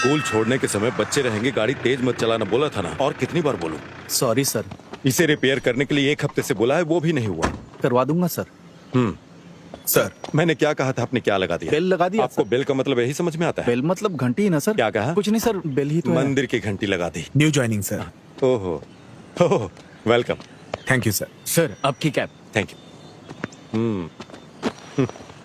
School छोड़ने के समय बच्चे रहेंगे, गाड़ी तेज मत चलाना बोला था ना, और कितनी बार बोलूं? Sorry sir. इसे रिपेयर करने के लिए 1 हफ्ते से बोला है, वो भी नहीं हुआ। करवा दूंगा सर। सर मैंने क्या कहा था, आपने क्या लगा दिया? बेल लगा दिया। आपको बेल का मतलब यही समझ में आता है? बेल मतलब घंटी ना सर। क्या कहा? कुछ नहीं सर, बेल ही तो है। मंदिर की घंटी लगा दी। New joining sir. ओहो, welcome. Thank you sir. Sir आपकी कैब। Thank you.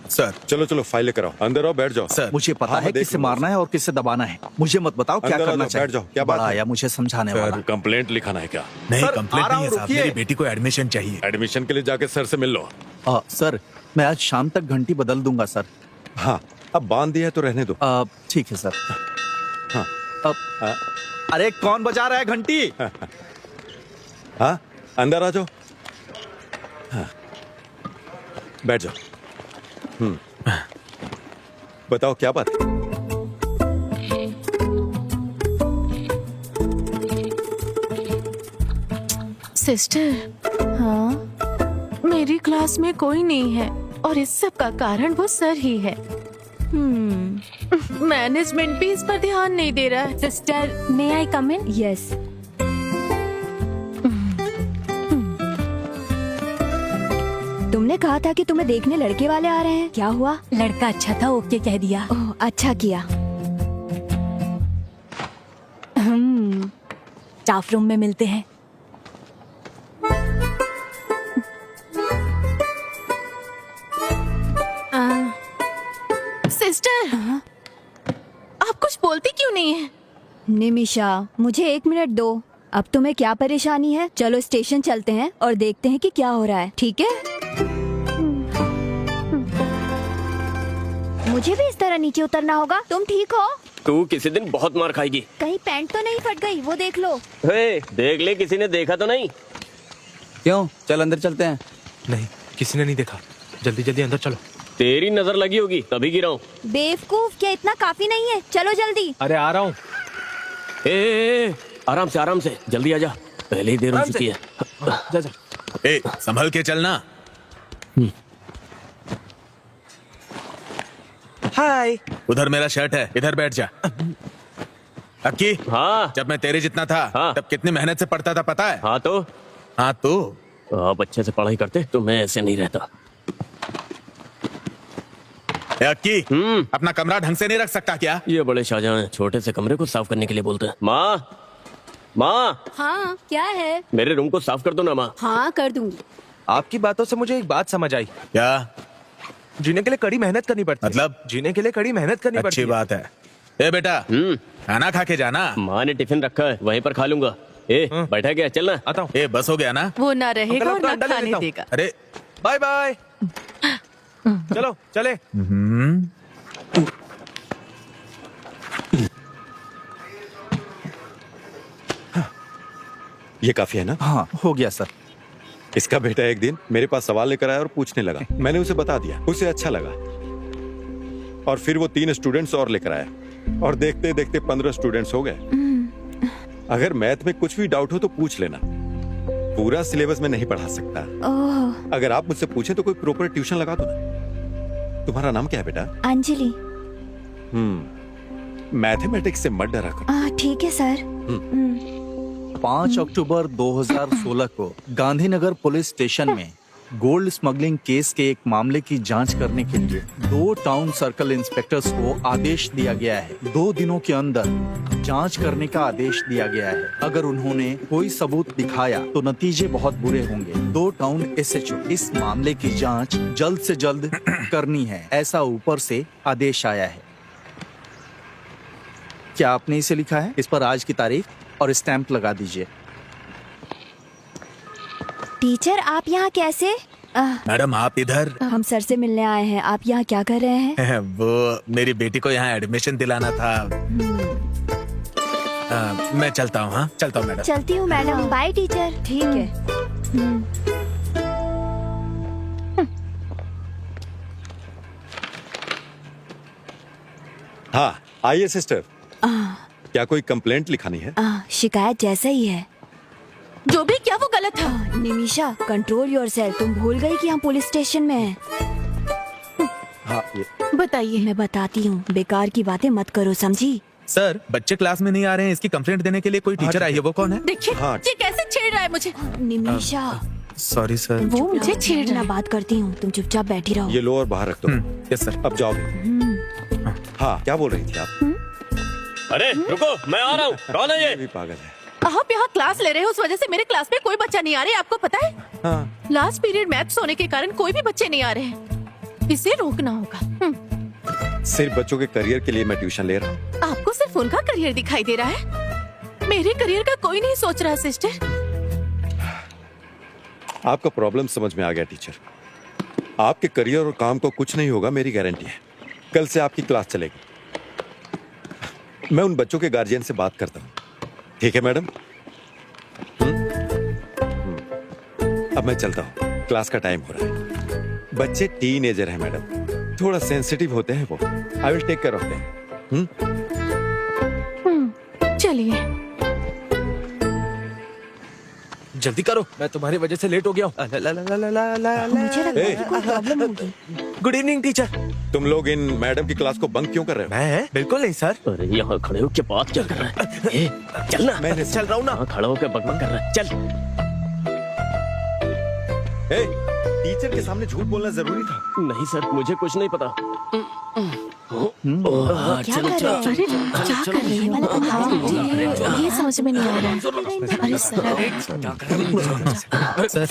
सर चलो चलो फाइल लेकर आओ, अंदर आओ, बैठ जाओ। सर मुझे पता हाँ, है मैं देख किससे लूंगा। मारना है और किससे दबाना है। मुझे मत बताओ क्या अंदर आ करना जाओ, चाहिए। बैठ जाओ, क्या बात बड़ा है? आया मुझे समझाने सर, वाला। कंप्लेंट लिखाना है क्या? नहीं, सर, कंप्लेंट आ रहा नहीं है हूँ, साहब, रुकिए। मेरी बेटी को एडमिशन चाहिए। एडमिशन के लिए जाके सर से मिल लो। सर मैं आज शाम तक घंटी बदल दूंगा सर। हाँ, अब बांध दिया है तो रहने दो। ठीक है सर। हाँ। अरे कौन बजा रहा है घंटी? हाँ, अंदर आ जाओ। हाँ, बैठ जाओ। बताओ क्या बात है? सिस्टर, हाँ, मेरी क्लास में कोई नहीं है और इस सब का कारण वो सर ही है। मैनेजमेंट भी इस पर ध्यान नहीं दे रहा है। सिस्टर, मे आई कम इन? यस। तुमने कहा था कि तुम्हें देखने लड़के वाले आ रहे हैं, क्या हुआ? लड़का अच्छा था, ओके कह दिया। ओह, अच्छा किया। स्टाफ रूम में मिलते हैं। सिस्टर, आप कुछ बोलती क्यों नहीं है? निमिषा, मुझे 1 मिनट दो। अब तुम्हें क्या परेशानी है? चलो स्टेशन चलते हैं और देखते हैं कि क्या हो रहा है, ठीक है? मुझे भी इस तरह नीचे उतरना होगा। तुम ठीक हो? तू किसी दिन बहुत मार खाएगी। कहीं पैंट तो नहीं फट गई? वो देख लो। हे, देख ले, किसी ने देखा तो नहीं? क्यों? चल अंदर चलते हैं। नहीं, किसी ने नहीं देखा। जल्दी जल्दी अंदर चलो। तेरी नजर लगी होगी तभी गिरा हूँ। बेवकूफ, क्या इतना काफी नहीं है? चलो जल्दी। अरे आ रहा हूँ। आराम से जल्दी आ जा, पहले ही देर हो चुकी है। जा जा। ए, संभल के चलना। हाय। उधर मेरा शर्ट है, इधर बैठ जा। अक्की, हाँ जब मैं तेरे जितना था हाँ। तब कितनी मेहनत से पढ़ता था पता है? हाँ तो हाँ तो आप अच्छे से पढ़ाई करते तो मैं ऐसे नहीं रहता। ए अक्की, अपना कमरा ढंग से नहीं रख सकता क्या? ये बड़े शाहजहां हैं, छोटे से कमरे को साफ करने के लिए बोलते हैं। माँ, हाँ, क्या है? मेरे रूम को साफ कर दो ना माँ। हाँ, कर दूंगी। आपकी बातों से मुझे एक बात समझ आई। क्या? जीने के लिए कड़ी मेहनत करनी पड़ती है। मतलब? जीने के लिए कड़ी मेहनत करनी पड़ती अच्छी है। बात है। ए बेटा, खाना खा के जाना। माँ ने टिफिन रखा है, वहीं पर खा लूंगा। बैठा गया, चलना। आता हूँ। ए बस हो गया ना? वो ना रहेगा और अंकल, ना अंडा ले खाने लेता हूँ। देगा। अरे बाय बाय। चलो चले। ये काफी है ना? हाँ हो गया सर। इसका बेटा एक दिन मेरे पास सवाल लेकर आया और पूछने लगा। मैंने उसे बता दिया, उसे अच्छा लगा, और फिर वो 3 स्टूडेंट्स और लेकर आया, और देखते देखते 15 स्टूडेंट्स हो गए। अगर मैथ में कुछ भी डाउट हो तो पूछ लेना, पूरा सिलेबस में नहीं पढ़ा सकता। ओह, अगर आप मुझसे पूछे तो कोई प्रॉपर ट्यूशन लगा दो ना। तुम्हारा नाम क्या है बेटा? अंजलि। मैथमेटिक्स से मत डरा करो। ठीक है सर। 5 अक्टूबर 2016 को गांधीनगर पुलिस स्टेशन में गोल्ड स्मगलिंग केस के एक मामले की जांच करने के लिए 2 टाउन सर्कल इंस्पेक्टर्स को आदेश दिया गया है। 2 दिनों के अंदर जांच करने का आदेश दिया गया है। अगर उन्होंने कोई सबूत दिखाया तो नतीजे बहुत बुरे होंगे। 2 टाउन एसएचओ इस मामले की जांच जल्द से जल्द करनी है, ऐसा ऊपर से आदेश आया है। क्या आपने इसे लिखा है? इस पर आज की तारीख और स्टैंप लगा दीजिए। टीचर आप यहाँ कैसे? मैडम आप इधर। हम सर से मिलने आए हैं। आप यहाँ क्या कर रहे हैं? वो मेरी बेटी को यहाँ एडमिशन दिलाना था। मैं चलता हूँ। हाँ चलता हूँ मैडम। चलती हूँ मैडम। Bye teacher. ठीक है। हाँ आइए सिस्टर। क्या कोई कंप्लेंट लिखानी है? शिकायत जैसा ही है। जो भी क्या वो गलत था। Nimisha control yourself. तुम भूल गई कि हम पुलिस स्टेशन में हैं। हाँ ये बताइए। मैं बताती हूँ, बेकार की बातें मत करो, समझी? सर बच्चे क्लास में नहीं आ रहे हैं, इसकी कंप्लेंट देने के लिए कोई टीचर आई है। वो कौन है? देखिए हाँ। ये कैसे छेड़ रहा है मुझे। Nimisha sorry sir. वो मुझे छेड़ रहा मैं है। बात करती हूँ, तुम चुपचाप बैठी रहो। ये लो और बाहर रख दो। Yes sir. अब जाओ। हाँ क्या बोल रही थी आप? अरे रुको, मैं आ रहा हूँ। कौन है ये ये? भी पागल है। आप यहाँ क्लास ले रहे हो, उस वजह से मेरे क्लास में कोई बच्चा नहीं आ रहा है, आपको पता है? हाँ लास्ट पीरियड मैथ्स होने के कारण कोई भी बच्चे नहीं आ रहे हैं। इसे रोकना होगा। सिर्फ बच्चों के करियर के लिए मैं ट्यूशन ले रहा हूँ। आपको सिर्फ उनका करियर दिखाई दे रहा है, मेरे करियर का कोई नहीं सोच रहा सिस्टर। आपका प्रॉब्लम समझ में आ गया टीचर। आपके करियर और काम को कुछ नहीं होगा, मेरी गारंटी है। कल से आपकी क्लास चलेगी। मैं उन बच्चों के गार्जियन से बात करता हूँ। ठीक है मैडम? अब मैं चलता हूँ, क्लास का टाइम हो रहा है। बच्चे टीनेजर हैं मैडम, थोड़ा सेंसिटिव होते हैं वो। I will take care of them. चलिए। जल्दी करो, मैं तुम्हारी वजह से लेट हो गया हूँ। मुझे लगता है कि कोई प्रॉब्लम होगी। Good evening teacher. तुम लोग इन मैडम की क्लास को बंक क्यों कर रहे हो? मैं बिल्कुल नहीं सर। अरे यहाँ खड़े होके बात क्या कर रहा है? ए, चल ना। मैंने चल रहा हूँ ना। हाँ खड़ा होके बकबक कर रहा है। चल। टीचर के सामने झूठ बोलना जरूरी था। नहीं सर, मुझे कुछ नहीं पता। क्या कर रहे अरे क्या कर रही हो? हाँ, ये समझ में नहीं आ रहा है। अरे सर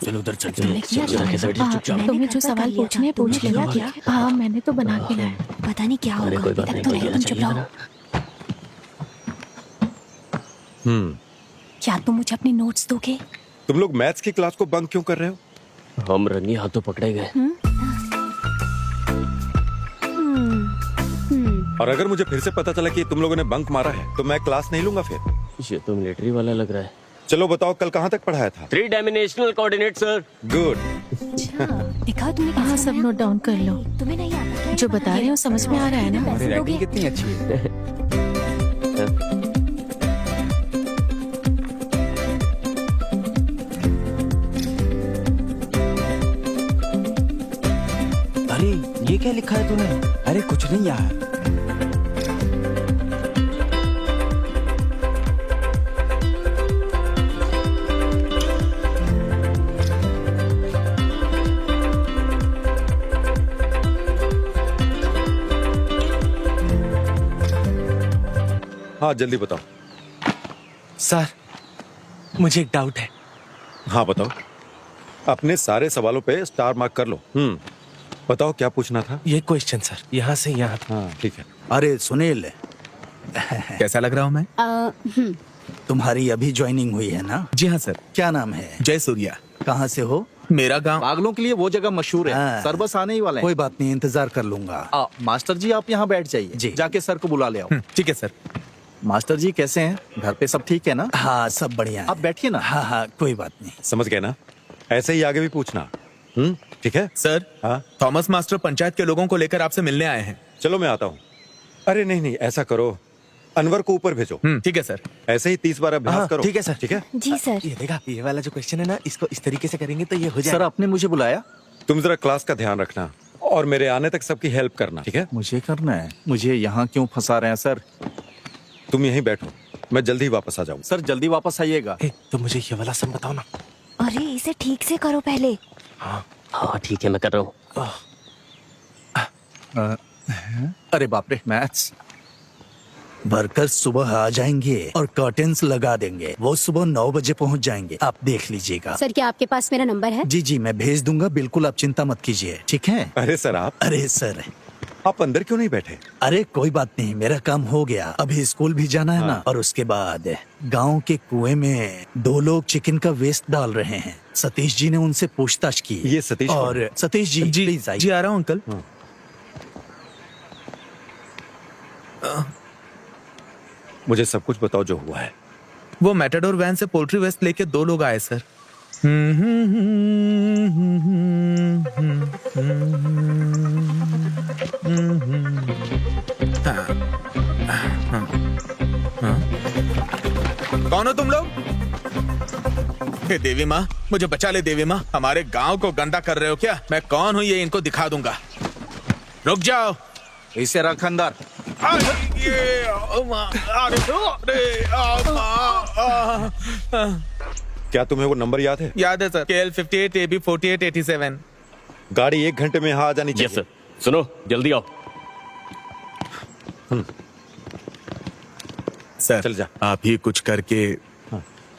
चल उधर चल चल। तुम्हें जो सवाल पूछने हैं पूछ लिया क्या? हाँ मैंने तो बना के लाया। पता नहीं क्या अरे होगा। कोई बात नहीं, तो ये तुम चुप रहो। क्या तुम मुझे अपने नोट्स दोगे? तुम लोग मैथ्स की क्लास को बंक क्यों कर रहे हो? हम रंगी हाथों पकड़े गए। और अगर मुझे फिर से पता चला कि तुम लोगों ने बंक मारा है तो मैं क्लास नहीं लूंगा फिर। ये तो मिलिट्री वाला लग रहा है। चलो बताओ कल कहाँ तक पढ़ाया था? 3 डायमेंशनल कोऑर्डिनेट सर। गुड। दिखाओ तुमने हाँ कैसे सब नोट डाउन कर लो। तुम्हें नहीं आता क्या? जो बता रहे हो समझ में आ रहा है ना? पैसे दोगे? कितनी अच्छी है। अरे ये क्या लिखा है तूने? अरे कुछ नहीं यार। हाँ जल्दी बताओ। सर मुझे एक डाउट है। हाँ बताओ। अपने सारे सवालों पे स्टार मार्क कर लो। बताओ क्या पूछना था? ये क्वेश्चन सर यहाँ से यहाँ। हाँ ठीक है। अरे सुनील, कैसा लग रहा हूँ मैं? तुम्हारी अभी ज्वाइनिंग हुई है ना? जी हाँ सर। क्या नाम है? जय सूर्या। कहाँ से हो? मेरा गांव। पागलों के लिए वो जगह मशहूर है। हाँ। सर बस आने ही वाले हैं। कोई बात नहीं, इंतजार कर लूंगा। मास्टर जी आप यहाँ बैठ जाइए। जी। जाके सर को बुला ले आओ। ठीक है सर। मास्टर जी कैसे हैं? घर पे सब ठीक है ना? हाँ सब बढ़िया है। आप बैठिए ना। हाँ हाँ कोई बात नहीं। समझ गए ना? ऐसे ही आगे भी पूछना। ठीक है। सर हाँ थॉमस मास्टर पंचायत के लोगों को लेकर आपसे मिलने आए हैं। चलो मैं आता हूँ। अरे नहीं नहीं ऐसा करो, अनवर को ऊपर भेजो। ठीक है सर। ऐसे ही 30 बार अभ्यास हाँ, करो। ठीक है सर। ठीक है। जी सर। ये देखा, ये वाला जो क्वेश्चन है ना, इसको इस तरीके से करेंगे तो ये हो सर जाएगा। आपने मुझे बुलाया? तुम जरा क्लास का ध्यान रखना और मेरे आने तक सबकी हेल्प करना। ठीक है। मुझे करना है? मुझे यहाँ क्यों फंसा रहे हैं सर? तुम यहीं बैठो, मैं जल्दी ही वापस आ जाऊंगा। सर जल्दी वापस आइएगा। तो मुझे ये वाला सब बताओ ना। अरे इसे ठीक से करो पहले। हाँ ठीक है मैं कर रहा हूँ। अरे बाप रे, मैथ्स। वर्कर्स सुबह आ जाएंगे और कर्टेन्स लगा देंगे। वो सुबह 9 बजे पहुंच जाएंगे, आप देख लीजिएगा। सर क्या आपके पास मेरा नंबर है? जी जी मैं भेज दूंगा, बिल्कुल आप चिंता मत कीजिए। ठीक है? अरे सर आप। अरे सर आप अंदर क्यों नहीं बैठे? अरे कोई बात नहीं, मेरा काम हो गया। अभी स्कूल भी जाना है ना, और उसके बाद गांव के कुएं में 2 लोग चिकन का वेस्ट डाल रहे हैं। सतीश जी ने उनसे पूछताछ की। ये सतीश और सतीश जी प्लीज आइए। जी आ रहा हूँ अंकल। मुझे सब कुछ बताओ जो हुआ है। वो मैटाडोर वैन से पोल्ट्री वेस्ट लेके 2 लोग आए सर। कौन हो तुम लोग? हे देवी माँ, मुझे बचा ले देवी माँ। हमारे गांव को गंदा कर रहे हो क्या? मैं कौन हूँ ये इनको दिखा दूंगा। रुक जाओ। इसे रख अंदर। क्या तुम्हें वो नंबर याद है? याद है सर, KL 58 AB 48 87। गाड़ी 1 घंटे में यहाँ आ जानी चाहिए। Yes sir. सुनो, जल्दी आओ। सर चल जा। आप ही कुछ करके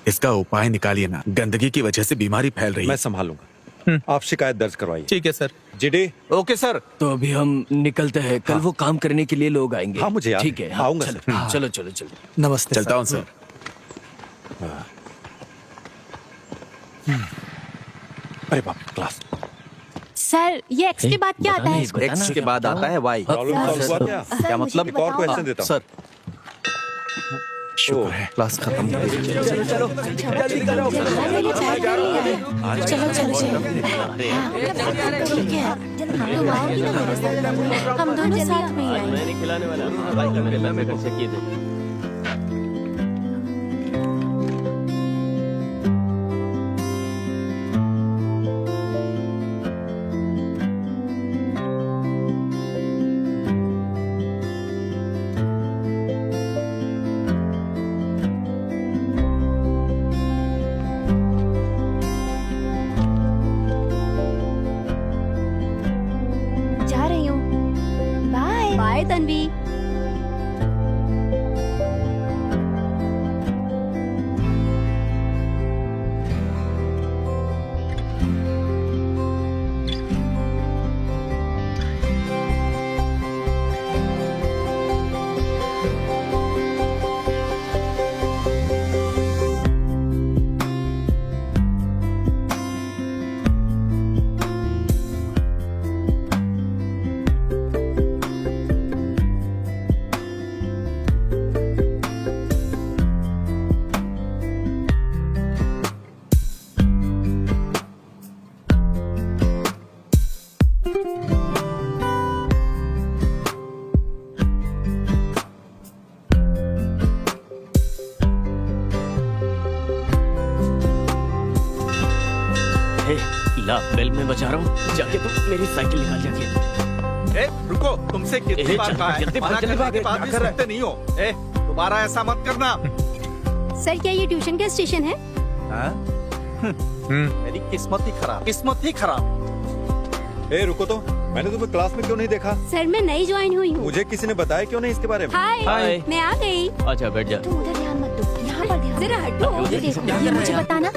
इसका उपाय निकालिए ना। गंदगी की वजह से बीमारी फैल रही मैं है। संभालूंगा। आप शिकायत दर्ज करवाइए। ठीक है सर। जीडी। Okay sir. तो अभी हम निकलते हैं, कल वो काम करने के लिए लोग आएंगे। हाँ, मुझे याद ठीक है। है, हाँ, आऊंगा चलो, सर। चलो चलो चलो। नमस्ते। चलता हूँ सर। अरे बाप रे, क्लास। सर ये एक्स के बाद क्या आता है? एक्स के बाद आता है वाई। प्रॉब्लम सॉल्व हुआ क्या? क्या मतलब? एक और क्वेश्चन देता हूँ। सर शुक्र है क्लास खत्म हो गई। चलो चलो चलो ठीक है, तुम आओगी ना मेरे साथ? हम दोनों साथ में ही आएंगे। मैंने खिलाने वाला भाई का मेरे मैं घर से किए थे। जा रही हूँ। Bye bye Tanvi. हे, ला बेल में बजा रहा हूँ, जाके तुम मेरी साइकिल निकाल जाके। रुको, तुमसे कितनी बार कहा है? जल्दी मना भाग, जल्दी करने के भाग, बाद भी क्या कर रहा है? सुनते नहीं हो। दोबारा ऐसा मत करना। सर क्या ये ट्यूशन का स्टेशन है? मेरी किस्मत ही खराब, किस्मत ही खराब। ए रुको तो, मैंने तुम्हें क्लास में क्यों नहीं देखा? सर मैं नई ज्वाइन हुई हूँ। मुझे किसी ने बताया क्यों नहीं इसके बारे में? हाय हाय। मैं आ गई। अच्छा बैठ जा। तुम उधर ध्यान मत दो, यहाँ पर ध्यान। जरा हटो। ये देखो, ये मुझे बताना।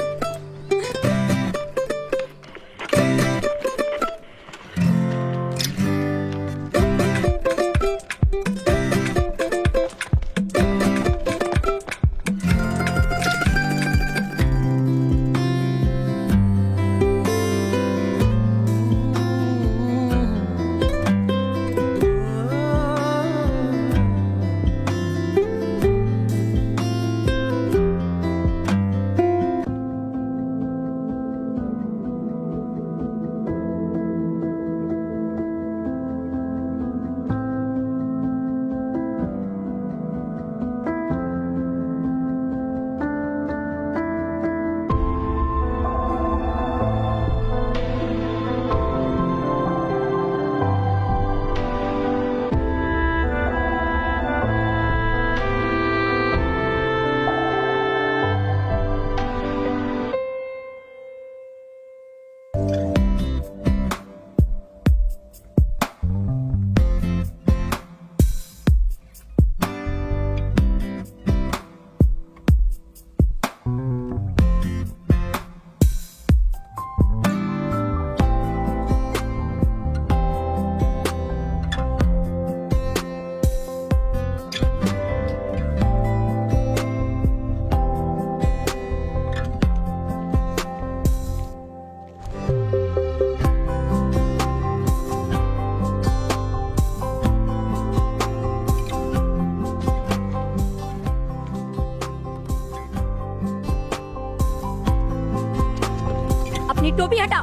टोपी हटा।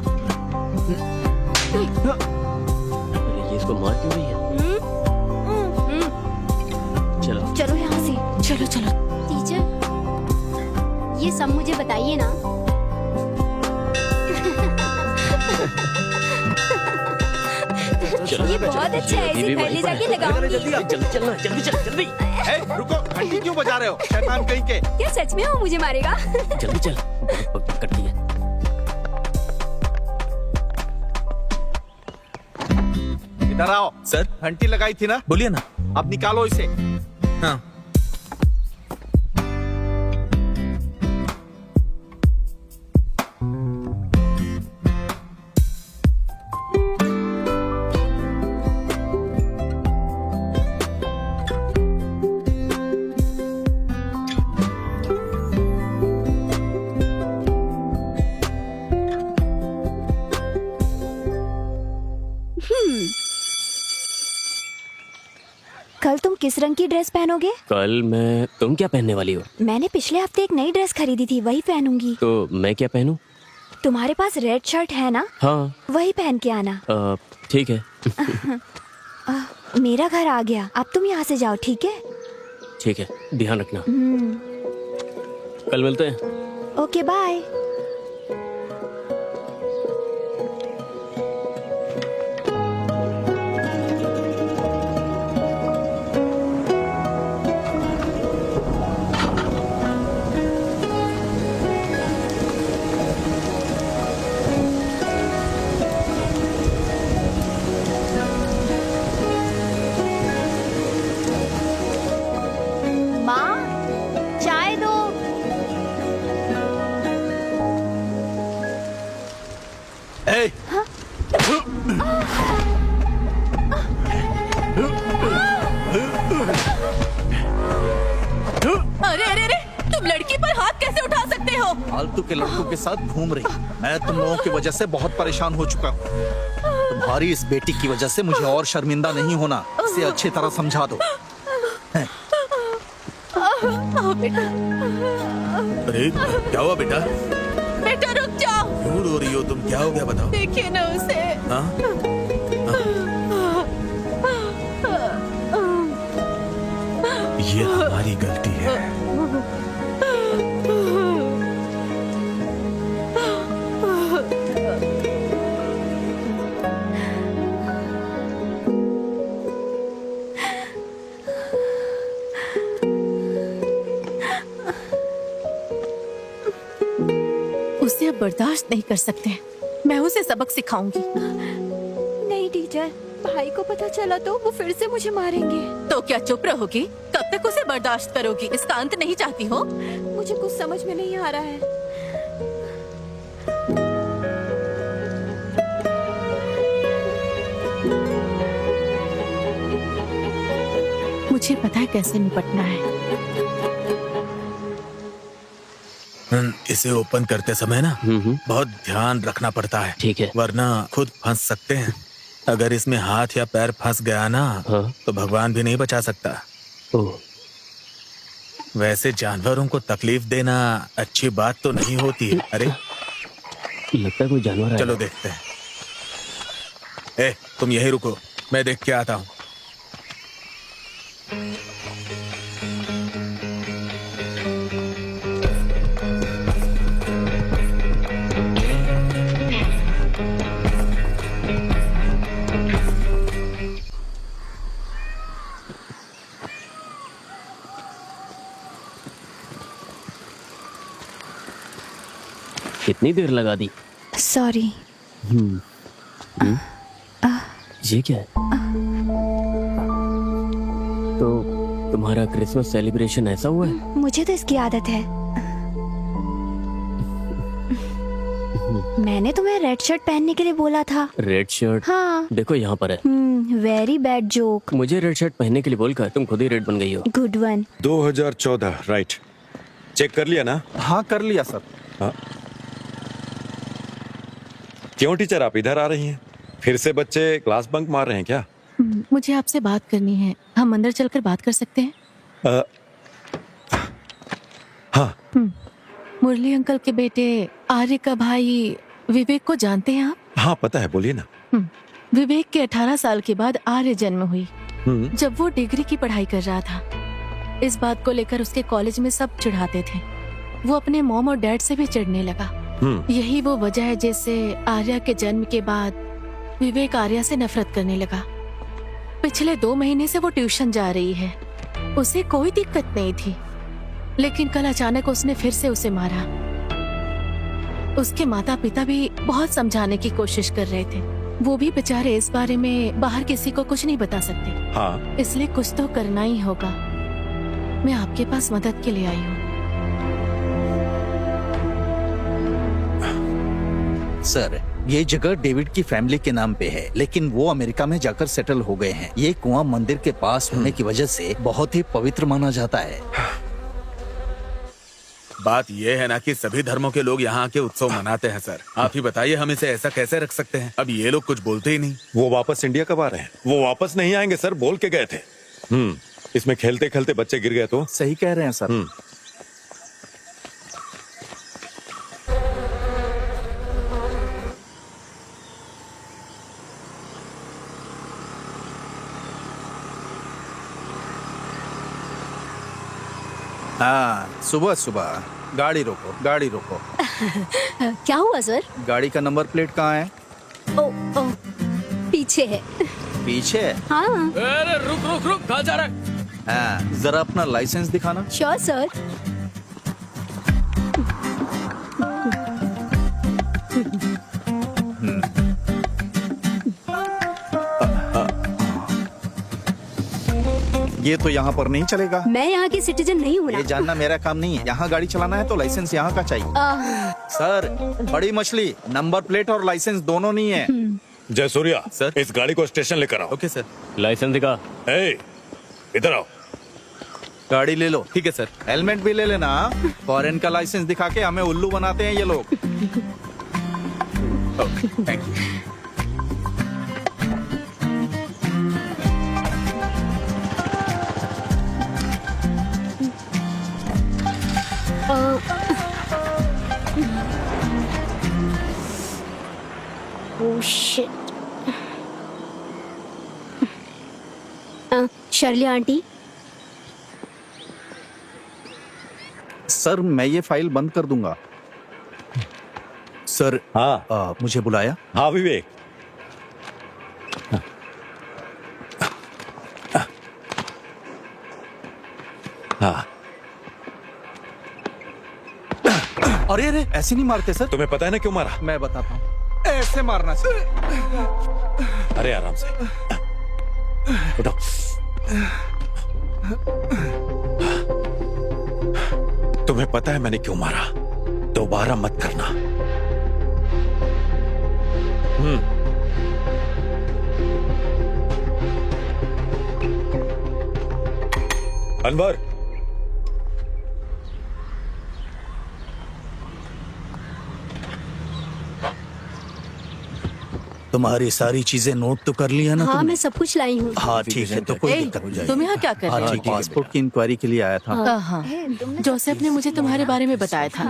अरे ये इसको मार क्यों रही है? चलो चलो यहाँ से। चलो चलो। टीचर, ये सब मुझे बताइए ना। चलो ये बहुत अच्छा है, इसे घर ले जाके लगाऊंगी। जल्दी चलना, जल्दी चल, जल्दी रुको, घंटी क्यों बजा रहे हो शैतान कहीं के? क्या सच में वो मुझे मारेगा? जल्दी चल, बहुत पकड़ती है। इधर आओ। सर घंटी लगाई थी ना, बोलिए ना। अब निकालो इसे। हाँ कल तुम किस रंग की ड्रेस पहनोगे? कल तुम क्या पहनने वाली हो? मैंने पिछले हफ्ते एक नई ड्रेस खरीदी थी, वही पहनूंगी। तो मैं क्या पहनूं? तुम्हारे पास रेड शर्ट है ना? हाँ वही पहन के आना। ठीक है। मेरा घर आ गया, अब तुम यहाँ से जाओ, ठीक है? ठीक है, ध्यान रखना। कल मिलते हैं। Okay bye. माँ, चाय दो। ए, अरे अरे अरे, तुम लड़की पर हाथ कैसे उठा सकते हो? फालतू के लड़कों के साथ घूम रही। मैं तुम लोगों की वजह से बहुत परेशान हो चुका हूँ। तुम्हारी इस बेटी की वजह से मुझे और शर्मिंदा नहीं होना, इसे अच्छी तरह समझा दो। आओ बेटा। अरे क्या हुआ बेटा? बेटा रुक जाओ। क्यों रो रही हो तुम? क्या हो गया बताओ। देखिए ना उसे। हाँ ये हमारी गलती है। उसे अब बर्दाश्त नहीं कर सकते। मैं उसे सबक सिखाऊंगी। नहीं टीचर, भाई को पता चला तो वो फिर से मुझे मारेंगे। तो क्या चुप रहोगी? कब तक उसे बर्दाश्त करोगी? इसका अंत नहीं चाहती हो? मुझे कुछ समझ में नहीं आ रहा है। मुझे पता है कैसे निपटना है। इसे ओपन करते समय ना बहुत ध्यान रखना पड़ता है। ठीक है। वरना खुद फंस सकते हैं। अगर इसमें हाथ या पैर फंस गया ना तो भगवान भी नहीं बचा सकता। ओह, वैसे जानवरों को तकलीफ देना अच्छी बात तो नहीं होती है। अरे लगता है कोई जानवर है। चलो देखते हैं। ए, तुम यहीं रुको, मैं देख के आता हूँ। कितनी देर लगा दी? सॉरी। ये क्या है? तो तुम्हारा क्रिसमस सेलिब्रेशन ऐसा हुआ है? मुझे तो इसकी आदत है। मैंने तुम्हें रेड शर्ट पहनने के लिए बोला था। Red shirt? हाँ। देखो यहाँ पर है। Very bad joke. मुझे रेड शर्ट पहनने के लिए बोलकर तुम खुद ही रेड बन गई हो। Good one. 2014 राइट। चेक कर लिया ना? हाँ कर लिया सर। हाँ। क्यों टीचर आप इधर आ रही हैं? फिर से बच्चे क्लास बंक मार रहे हैं क्या? मुझे आपसे बात करनी है। हम अंदर चलकर बात कर सकते हैं? हाँ। मुरली अंकल के बेटे आर्य का भाई विवेक को जानते हैं आप? हाँ पता है, बोलिए ना। विवेक के 18 साल के बाद आर्य जन्म हुई। हम्म, जब वो डिग्री की पढ़ाई कर रहा था, इस बात को लेकर उसके कॉलेज में सब चिढ़ाते थे। वो अपने मॉम और डैड से भी चिढ़ने लगा। यही वो वजह है जिससे आर्या के जन्म के बाद विवेक आर्या से नफरत करने लगा। पिछले 2 महीने से वो ट्यूशन जा रही है, उसे कोई दिक्कत नहीं थी, लेकिन कल अचानक उसने फिर से उसे मारा। उसके माता पिता भी बहुत समझाने की कोशिश कर रहे थे, वो भी बेचारे इस बारे में बाहर किसी को कुछ नहीं बता सकते। हाँ इसलिए कुछ तो करना ही होगा। मैं आपके पास मदद के लिए आई हूँ। सर, ये जगह डेविड की फैमिली के नाम पे है, लेकिन वो अमेरिका में जाकर सेटल हो गए हैं। ये कुआं मंदिर के पास होने की वजह से बहुत ही पवित्र माना जाता है। बात ये है ना कि सभी धर्मों के लोग यहाँ के उत्सव मनाते हैं सर। आप ही बताइए हम इसे ऐसा कैसे रख सकते हैं? अब ये लोग कुछ बोलते ही नहीं। वो वापस इंडिया कब आ रहे हैं? वो वापस नहीं आएंगे सर, बोल के गए थे। इसमें खेलते खेलते बच्चे गिर गए तो। सही कह रहे हैं सर। हाँ, सुबह सुबह गाड़ी रोको, गाड़ी रोको। क्या हुआ सर? गाड़ी का नंबर प्लेट कहाँ है? ओ, पीछे है। पीछे है? हाँ अरे रुक रुक रुक, कहाँ जा रहा है? हाँ, जरा अपना लाइसेंस दिखाना। Sure sir. ये तो यहाँ पर नहीं चलेगा। मैं यहाँ की सिटीजन नहीं हूँ ये ना। जानना मेरा काम नहीं है। यहाँ गाड़ी चलाना है तो लाइसेंस यहाँ का चाहिए। सर, बड़ी मछली, नंबर प्लेट और लाइसेंस दोनों नहीं है। जयसूर्या सर। इस गाड़ी को स्टेशन लेकर आओ। Okay sir. लाइसेंस दिखा। ए, इधर आओ। गाड़ी ले लो। ठीक है सर। हेलमेट भी ले लेना। फॉरेन का लाइसेंस दिखा के हमें उल्लू बनाते हैं ये लोग। Thank you. Oh shit. Shirley aunty, sir मैं ये फाइल बंद कर दूंगा। सर, हाँ मुझे बुलाया? हाँ विवेक। हाँ, अरे अरे, ऐसे नहीं मारते सर। तुम्हें पता है ना क्यों मारा? मैं बताता हूँ। ऐसे मारना चाहिए। अरे आराम से उठो। तुम्हें पता है मैंने क्यों मारा? दोबारा मत करना। अनवर, तुम्हारी सारी चीजें नोट तो कर ली है ना हाँ तुमने? मैं सब कुछ लाई हूँ। हाँ ठीक है, तो कोई दिक्कत नहीं। तुम यहाँ क्या कर रहे हो? पासपोर्ट की इंक्वायरी के लिए आया था। हाँ, जोसेफ ने मुझे तुम्हारे बारे में बताया था।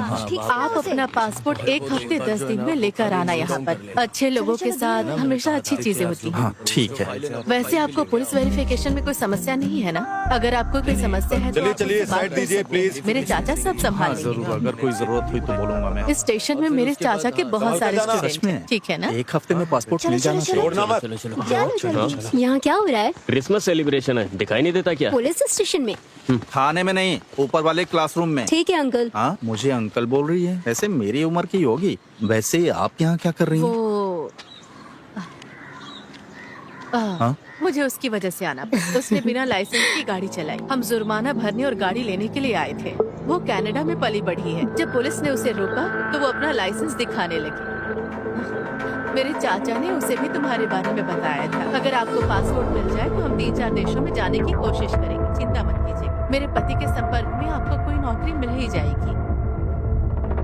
आप अपना पासपोर्ट 1 हफ्ते 10 दिन में लेकर आना यहाँ पर। अच्छे लोगों के साथ हमेशा अच्छी चीजें होती हैं। हाँ ठीक है। वैसे आपको पुलिस वेरिफिकेशन में कोई समस्या नहीं है ना? अगर आपको कोई समस्या है तो चलिए आप चलिए मुझसे बात साइड कर दीजिए सकते हैं। प्लीज। मेरे चाचा सब संभाल जरूर, लेंगे। अगर कोई जरूरत हुई तो बोलूंगा मैं। इस स्टेशन में मेरे चाचा के बहुत सारे सच स्टूडेंट में? हैं, ठीक है ना? 1 हफ्ते में पासपोर्ट मिल जाना चाहिए। छोड़ना मत। चलो चलो। यहाँ क्या हो रहा है? क्रिसमस सेलिब्रेशन है, दिखाई नहीं देता क्या? पुलिस स्टेशन में? खाने में नहीं, ऊपर वाले क्लासरूम में। ठीक है अंकल। हाँ, मुझे अंकल बोल रही है। वैसे मेरी उम्र की होगी। वैसे आप यहाँ क्या कर रही हैं? वो हाँ? मुझे उसकी वजह से आना पड़ा। उसने बिना लाइसेंस की गाड़ी चलाई। हम जुर्माना भरने और गाड़ी लेने के लिए आए थे। वो कनाडा में पली बढ़ी है। जब पुलिस ने उसे रोका तो वो अपना लाइसेंस दिखाने लगी। मेरे चाचा ने उसे भी तुम्हारे बारे में बताया था। अगर आपको पासपोर्ट मिल जाए तो हम 3-4 देशों में जाने की कोशिश करेंगे। चिंता मत कीजिए। मेरे पति के संपर्क में आपको कोई नौकरी मिल ही जाएगी।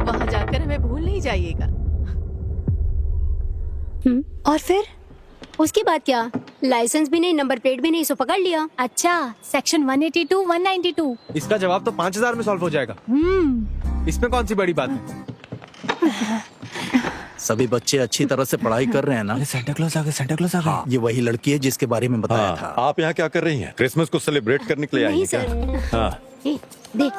वहाँ जाकर हमें भूल नहीं जाइएगा। और फिर उसके बाद क्या? लाइसेंस भी नहीं, नंबर प्लेट भी नहीं, सो पकड़ लिया। अच्छा, सेक्शन 182, 192। इसका जवाब तो 5000 में सॉल्व हो जाएगा। इसमें कौन सी बड़ी बात है? सभी बच्चे अच्छी तरह से पढ़ाई कर रहे हैं ना? सेंटा क्लॉज आ गया, सेंटा क्लॉज आ गया। ये वही लड़की है जिसके बारे में बताया हाँ, था। आप यहाँ क्या कर रही हैं? क्रिसमस को सेलिब्रेट करने के लिए आई नहीं हैं क्या? सर। हाँ, ए, देख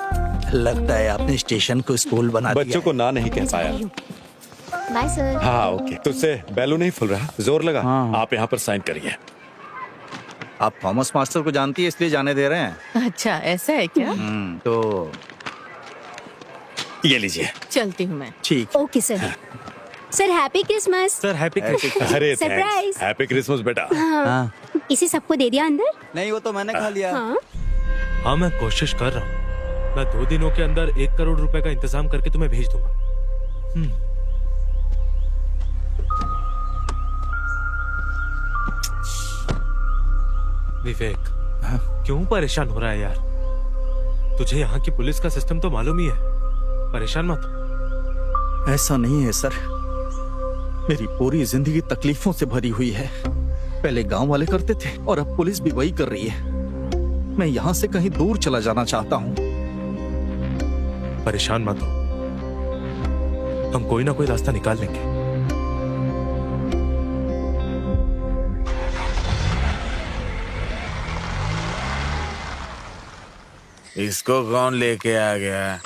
लगता है आपने स्टेशन को स्कूल बना दिया बच्चों को ना नहीं कह पाया। Bye sir. हाँ ओके, तुझसे बैलून नहीं फूल रहा, जोर लगा। आप यहाँ पर साइन करिए। आप थॉमस मास्टर को जानती है इसलिए जाने दे रहे हैं। अच्छा ऐसा है क्या? तो ये लीजिए। चलती हूँ मैं। ठीक। Okay sir. Sir happy Christmas. Sir happy Christmas. अरे Surprise. हैप्पी क्रिसमस बेटा। इसे सबको दे दिया अंदर? नहीं, वो तो मैंने खा लिया। हाँ। हाँ मैं कोशिश कर रहा हूँ। मैं 2 दिनों के अंदर 1 करोड़ रुपए का इंतजाम करके तुम्हें भेज दूंगा। विवेक, क्यों परेशान हो रहा है यार? तुझे यहाँ की पुलिस का सिस्टम तो मालूम ही है। परेशान मत हो। ऐसा नहीं है सर, मेरी पूरी जिंदगी तकलीफों से भरी हुई है। पहले गांव वाले करते थे और अब पुलिस भी वही कर रही है। मैं यहाँ से कहीं दूर चला जाना चाहता हूँ। परेशान मत हो, हम कोई ना कोई रास्ता निकाल लेंगे। इसको कौन लेके आ गया?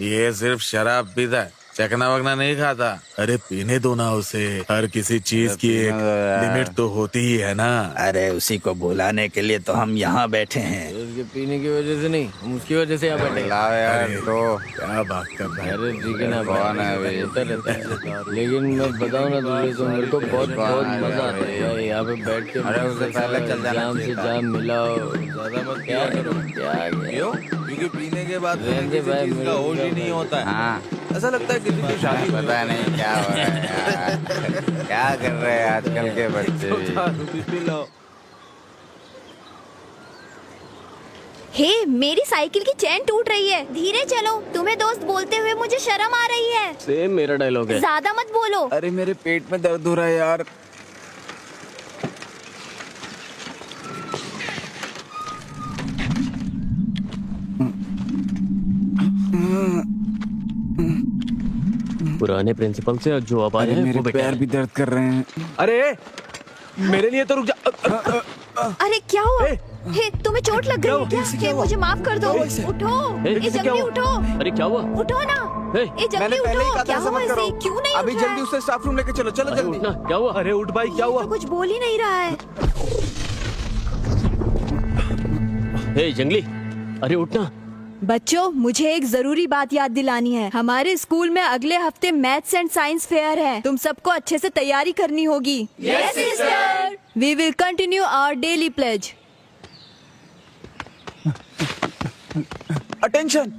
ये सिर्फ शराब पीता है, चकना वकना नहीं खाता। अरे पीने दो ना उसे, हर किसी चीज की एक लिमिट तो होती ही है ना। अरे उसी को बुलाने के लिए तो हम यहाँ बैठे हैं। उसके पीने की वजह से नहीं, हम उसकी वजह से यहाँ बैठे। यार तो क्या बात कर रहा है? अरे ठीक है ना, कौन है होता रहता है। लेकिन मैं बताऊँ ना तुझे, तो मेरे को बहुत बहुत मजा आता है यार यहाँ पे बैठ के। अरे उससे पहले चल जाना जाम से जाम मिलाओ, ज्यादा मत क्या करो क्या। क्योंकि पीने के बाद रहने भाई, का होश ही नहीं होता है। हाँ, ऐसा लगता है किसी की शादी पता नहीं क्या हो रहा है यार। क्या कर रहे हैं आजकल के बच्चे? हे, मेरी साइकिल की चेन टूट रही है, धीरे चलो। तुम्हें दोस्त बोलते हुए मुझे शर्म आ रही है। सेम मेरा डायलॉग है। ज्यादा मत बोलो। अरे मेरे पेट में दर्द हो रहा है यार। पुराने प्रिंसिपल से जो अब आए हैं मेरे वो बेटा पैर है। भी दर्द कर रहे हैं। अरे मेरे लिए तो रुक जा। अरे क्या हुआ? हे, तुम्हें चोट लग गई है क्या? हे, मुझे माफ कर दो। उठो, ए, ये जल्दी उठो। अरे क्या हुआ? उठो ना। ए, ये जल्दी उठो। क्या हुआ इसे? क्यों नहीं अभी उठ रहा जल्दी है? उसे स्टाफ रूम लेके चलो, चलो अरे जल्दी। उठना, क्या हुआ? अरे उठ भाई, क्या हुआ? तो कुछ बोल ही नहीं रहा है। हे जंगली, अरे उठना। बच्चों, मुझे एक जरूरी बात याद दिलानी है। हमारे स्कूल में अगले हफ्ते मैथ्स एंड साइंस फेयर है। तुम सबको अच्छे से तैयारी करनी होगी। Yes sister. We will continue our daily pledge. Attention,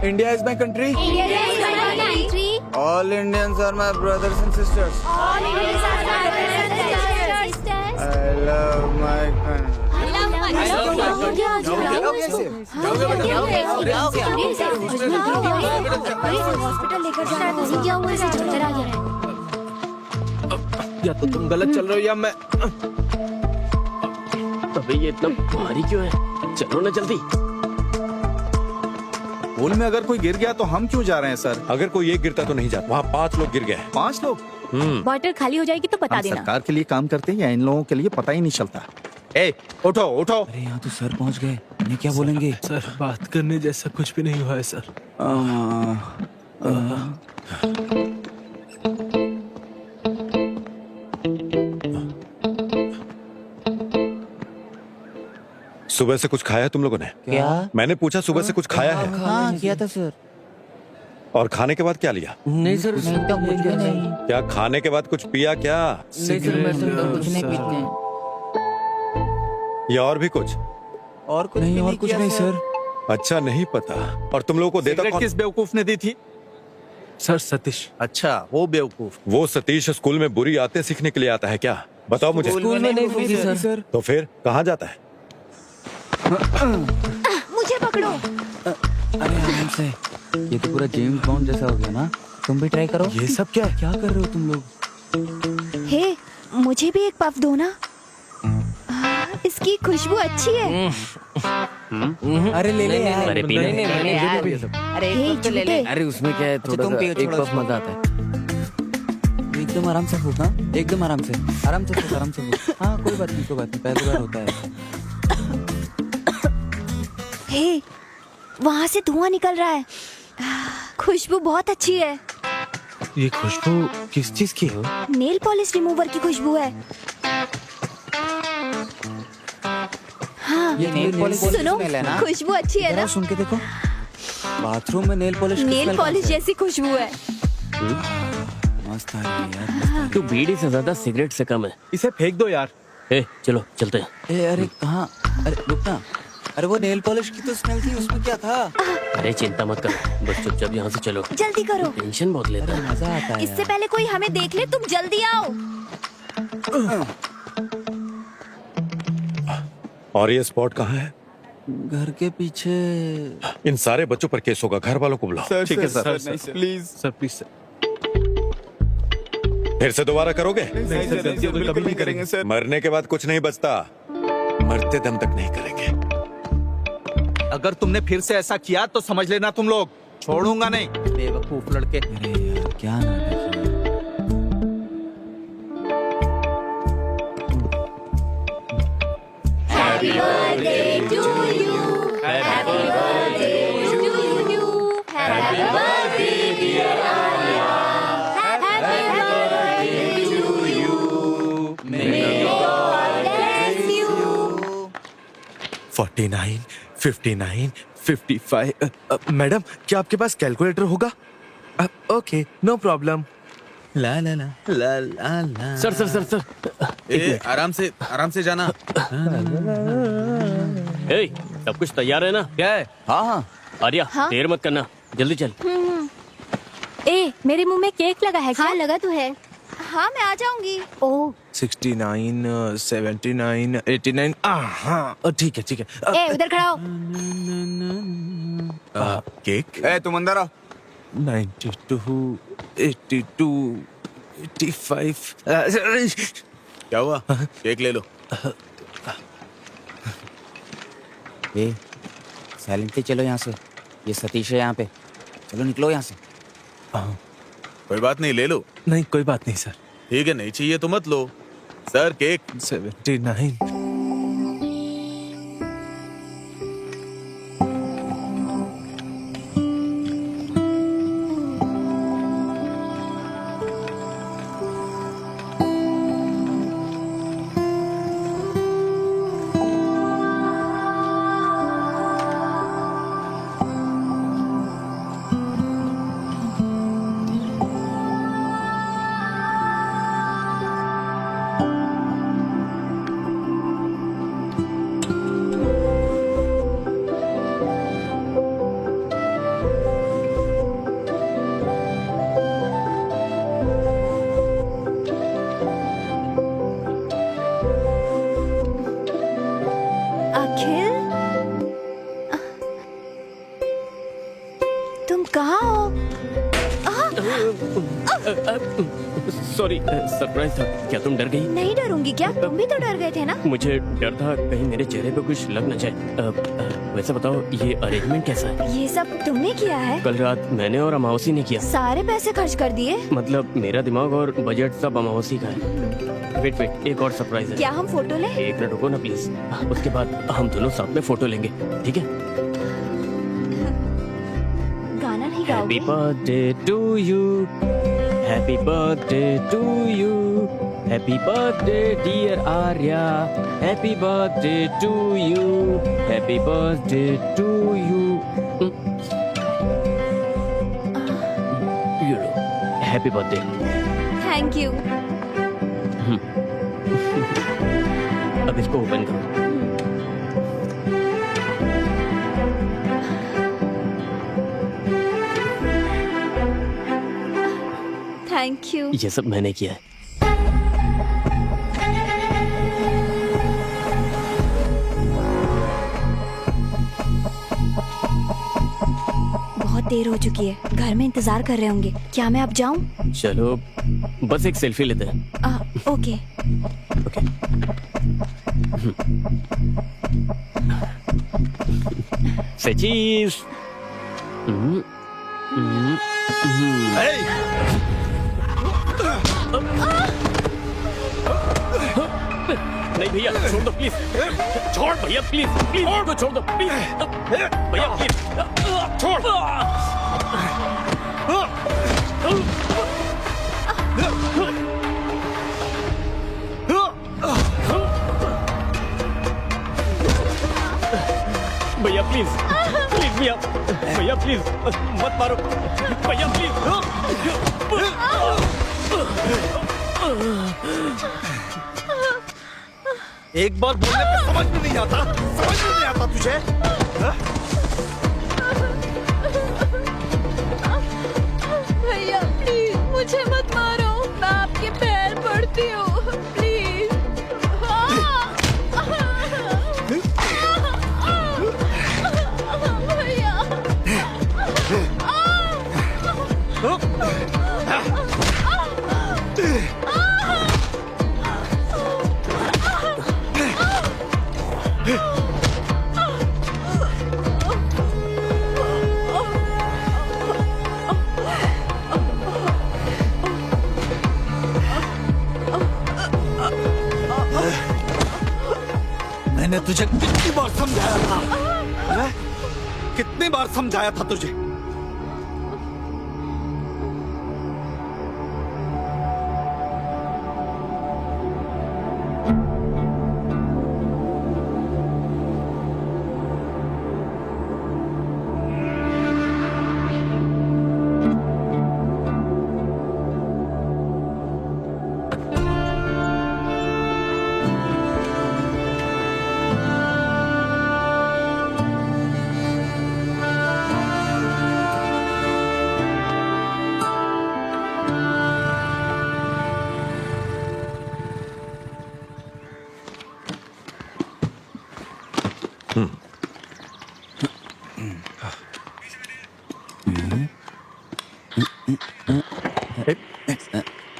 India is my country. All Indians are my brothers and sisters. I love my country. Hospital लेकर जाना। क्या हुआ इसे? चक्कर आ गया है। या तो तुम गलत चल रहे हो या मैं। अबे ये इतना भारी क्यों है? चलो ना जल्दी। पुल में अगर कोई गिर गया तो हम क्यों जा रहे हैं सर? अगर कोई एक गिरता तो नहीं जाता, वहाँ 5 लोग गिर गए। 5 लोग? बॉटल खाली हो जाएगी तो बता हम देना। सरकार के लिए काम करते हैं या इन लोगों के लिए पता ही नहीं चलता। ए, उठो उठो। अरे यहाँ तो सर पहुँच गए, इन्हें क्या बोलेंगे? सर बात करने जैसा कुछ भी नहीं हुआ है सर। सुबह से कुछ खाया तुम लोगों ने? क्या? मैंने पूछा सुबह से कुछ खाया है? हाँ किया था सर। और खाने के बाद क्या लिया? नहीं सर, नहीं तो कुछ भी नहीं। क्या खाने के बाद कुछ पिया क्या? नहीं सर, मैं तो कुछ नहीं पीते हैं। या और भी कुछ? और कुछ नहीं, और कुछ नहीं सर। अच्छा नहीं पता। और तुम लोगों को देता सिगरेट कौन? किस बेवकूफ ने दी थी? सर सतीश। अच्छा, वो बेवकूफ। वो सतीश स्कूल में बुरी आदतें सीखने के लिए आता है क्या? बताओ मुझे। स्कूल में नहीं पीते सर। तो फिर कहाँ जाता है? मुझे पकड़ो। अरे आराम से, ये तो पूरा जेम्स बॉन्ड जैसा हो गया ना। तुम भी ट्राई करो। ये सब क्या? क्या कर रहे हो तुम लोग? हे, मुझे भी एक पफ दो ना। इसकी खुशबू अच्छी है। अरे ले ले यार। अरे पीने नहीं यार। अरे एक तो ले ले। अरे उसमें क्या है, थोड़ा तुम सा पियो, एक छोड़ो पफ मजा आता है। एकदम आराम से फूक, हाँ एकदम आराम से फूक, आराम से फूक। हाँ कोई बात नहीं, पहली बार होता है। हे, वहाँ से धुआं निकल रहा है। खुशबू बहुत अच्छी है। ये खुशबू किस चीज की है? नेल पॉलिश रिमूवर की खुशबू है। हाँ, ये नेल पॉलिश सुनो, स्मेल है ना? खुशबू अच्छी है जरा ना? सुन के देखो, बाथरूम में नेल पॉलिश नेल पॉलिश जैसी खुशबू है। मस्त आ रही है यार, मस्त आ तू बीड़ी से ज्यादा सिगरेट से कम है। इसे फेंक दो यार। ए चलो चलते हैं। रही है। अरे कहाँ? अरे रुकना। अरे वो नेल पॉलिश की तो स्मेल थी, उसमें क्या था? अरे चिंता मत करो, बस चुपचाप यहाँ से चलो। जल्दी करो, टेंशन बहुत लेता अरे है। मजा आता है इससे यार। पहले कोई हमें देख ले। तुम जल्दी आओ। और ये स्पॉट कहाँ है? घर के पीछे। इन सारे बच्चों पर केस होगा, घर वालों को बुलाओ। ठीक है sir, please sir, please sir. फिर से दोबारा करोगे? नहीं सर, गलती तो कभी नहीं करेंगे सर। मरने के बाद कुछ नहीं बचता, मरते दम तक नहीं करेंगे। अगर तुमने फिर से ऐसा किया तो समझ लेना तुम लोग छोड़ूंगा नहीं। बेवकूफ लड़के। अरे यार क्या नाटक है। Happy birthday dear Arya. Happy birthday to you. May God bless you. 49, 59, 55। Madam क्या आपके पास कैलकुलेटर होगा? Okay no problem. ला ला ला ला ला ला। सर सर सर सर ए, आराम से जाना। ए सब कुछ तैयार है ना? क्या है? हाँ हाँ आर्या हाँ? देर मत करना, जल्दी चल। ए मेरे मुंह में केक लगा है क्या? हाँ लगा तो है। हाँ, मैं आ जाऊंगी। ओह 69, 79, 89। हाँ ठीक है ठीक है। ए उधर खड़ा हो। केक ए तुम अंदर आओ। 92, 82, 85। क्या हुआ? केक ले लो। ए साइलेंटली चलो यहाँ से, ये सतीश है यहाँ पे। चलो निकलो यहाँ से। कोई बात नहीं, ले लो। नहीं कोई बात नहीं सर। ठीक है, नहीं चाहिए तो मत लो। Sir cake. 79। अखिल, तुम कहाँ हो? सॉरी सरप्राइज था। क्या तुम डर गई? नहीं डरूंगी क्या? तुम भी तो डर गए थे ना? मुझे डर था कहीं मेरे चेहरे पे कुछ लग न जाए। वैसे बताओ ये अरेंजमेंट कैसा है? ये सब तुमने किया है? कल रात मैंने और अमावसी ने किया। सारे पैसे खर्च कर दिए? मतलब मेरा दिमाग और बजट सब अमावसी का है। वेट वेट, एक और सरप्राइज है। क्या हम फोटो ले? एक मिनट रुको ना प्लीज, उसके बाद हम दोनों साथ में फोटो लेंगे, ठीक है? गाना नहीं हैप्पी गाओगे? Birthday to you, happy birthday to you, happy birthday dear Arya, happy birthday to you, happy birthday to you. यू लो, हैप्पी बर्थडे। Thank you. अब इसको ओपन करो। Thank you. ये सब मैंने किया है। बहुत देर हो चुकी है, घर में इंतजार कर रहे होंगे। क्या मैं अब जाऊं? चलो बस एक सेल्फी लेते हैं। ओके। ओके। से चीज। नहीं भैया छोड़ दो प्लीज, छोड़ भैया प्लीज, प्लीज छोड़ दो प्लीज भैया प्लीज छोड़। भैया प्लीज, प्लीज भैया, भैया प्लीज मत मारो भैया प्लीज। एक बार बोलने पे समझ में नहीं आता, समझ में नहीं आता तुझे? भैया प्लीज मुझे मत मारो, मैं आपके पैर पड़ती हूँ प्लीज। भैया मैंने तुझे कितनी बार समझाया था, हैं? कितनी बार समझाया था तुझे?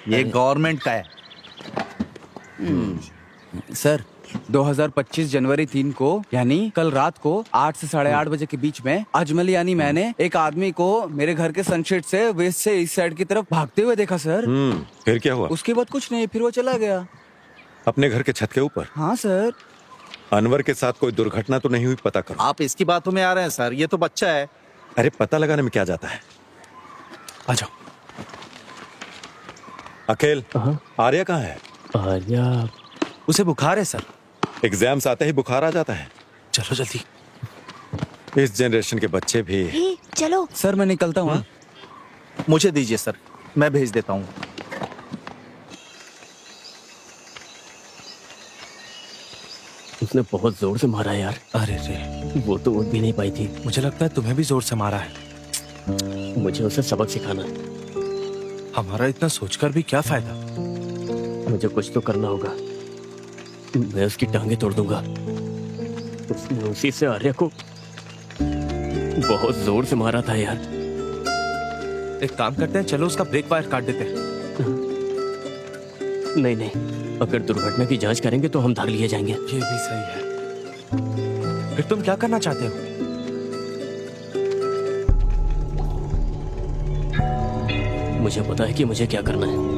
ये गवर्नमेंट का है। सर 2025 जनवरी 3 को यानी कल रात को 8 से 8:30 बजे के बीच में अजमल यानी मैंने एक आदमी को मेरे घर के सनसेट से वेस्ट से इस साइड की तरफ भागते हुए देखा सर। फिर क्या हुआ? उसके बाद कुछ नहीं, फिर वो चला गया। अपने घर के छत के ऊपर? हाँ सर। अनवर के साथ कोई दुर्घटना तो नहीं हुई? पता करो। आप इसकी बातों में आ रहे हैं सर, ये तो बच्चा है। अरे पता लगाने में क्या जाता है। आ जाओ। अकेल, आर्या कहाँ है? आर्या उसे बुखार है सर। एग्जाम्स आते ही बुखार आ जाता है। चलो जल्दी। इस जनरेशन के बच्चे भी। चलो सर मैं निकलता हूँ। मुझे दीजिए सर, मैं भेज देता हूँ। उसने बहुत जोर से मारा यार। अरे रे, वो तो उठ भी नहीं पाई थी। मुझे लगता है तुम्हें भी जोर से मारा है। मुझे उसे सबक सिखाना, हमारा इतना सोचकर भी क्या फायदा। मुझे कुछ तो करना होगा। मैं उसकी टांगे तोड़ दूंगा। उसने उसी से आर्या को बहुत जोर से मारा था यार। एक काम करते हैं, चलो उसका ब्रेक वायर काट देते हैं। नहीं नहीं, अगर दुर्घटना की जांच करेंगे तो हम भाग लिए जाएंगे। ये भी सही है। फिर तुम क्या करना चाहते हो? मुझे पता है कि मुझे क्या करना है।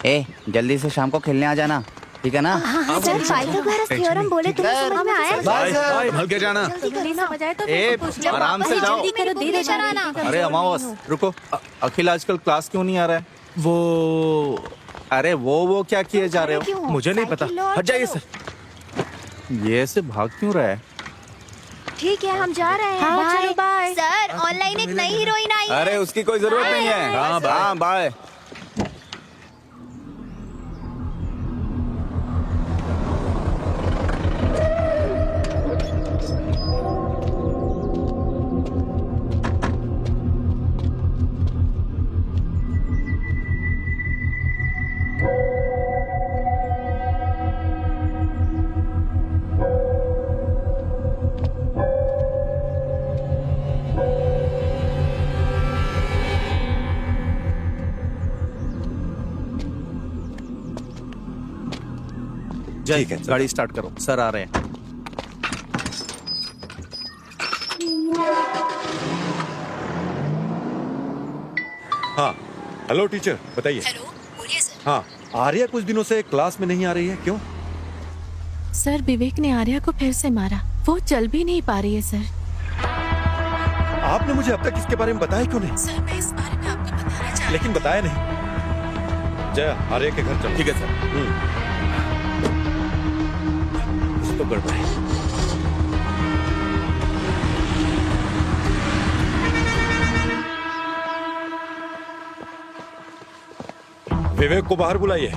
ए जल्दी से शाम को खेलने आ जाना, ठीक है ना? सर पाइथागोरस थ्योरम बोले तुम्हें समझ में आया? बाय संभल के जाना। आराम से जाओ। जल्दी करो, धीरे चलाना। अरे अमावस रुको, अखिल आजकल क्लास क्यों नहीं आ रहा है? वो क्या किए जा रहे हो? मुझे नहीं पता, हट जाइए सर। ये ऐसे भाग क्यों रहा है? ठीक है, हम जा रहे हैं। हाँ, चलो बाय। सर, ऑनलाइन एक नई हीरोइन आई है। अरे उसकी कोई जरूरत नहीं है। हाँ बाय। ठीक है, गाड़ी स्टार्ट करो, सर आ रहे हैं। हाँ, हेलो टीचर, बताइए। हेलो, बोलिए सर। हाँ, आर्या कुछ दिनों से क्लास में नहीं आ रही है, क्यों? सर विवेक ने आर्या को फिर से मारा, वो चल भी नहीं पा रही है सर। आपने मुझे अब तक इसके बारे में बताया क्यों नहीं? सर मैं इस बारे में आपको बताना चाहती लेकिन बताया नहीं। जया, आर्या के घर चलो। ठीक है सर। कुछ तो गड़बड़ है। विवेक को बाहर बुलाइए।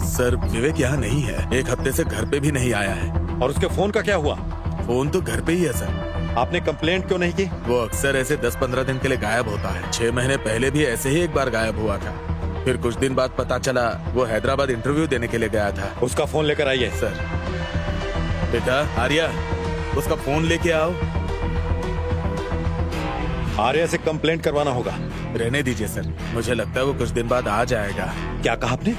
सर विवेक यहाँ नहीं है, एक हफ्ते से घर पे भी नहीं आया है। और उसके फोन का क्या हुआ? फोन तो घर पे ही है सर। आपने कंप्लेंट क्यों नहीं की? वो अक्सर ऐसे 10-15 दिन के लिए गायब होता है। 6 महीने पहले भी ऐसे ही एक बार गायब हुआ था। फिर कुछ दिन बाद पता चला वो हैदराबाद इंटरव्यू देने के लिए गया था। उसका फोन लेकर आइए। सर। बेटा आर्या, उसका फोन लेके आओ। आर्या से कंप्लेंट करवाना होगा। रहने दीजिए सर, मुझे लगता है वो कुछ दिन बाद आ जाएगा। क्या कहा आपने?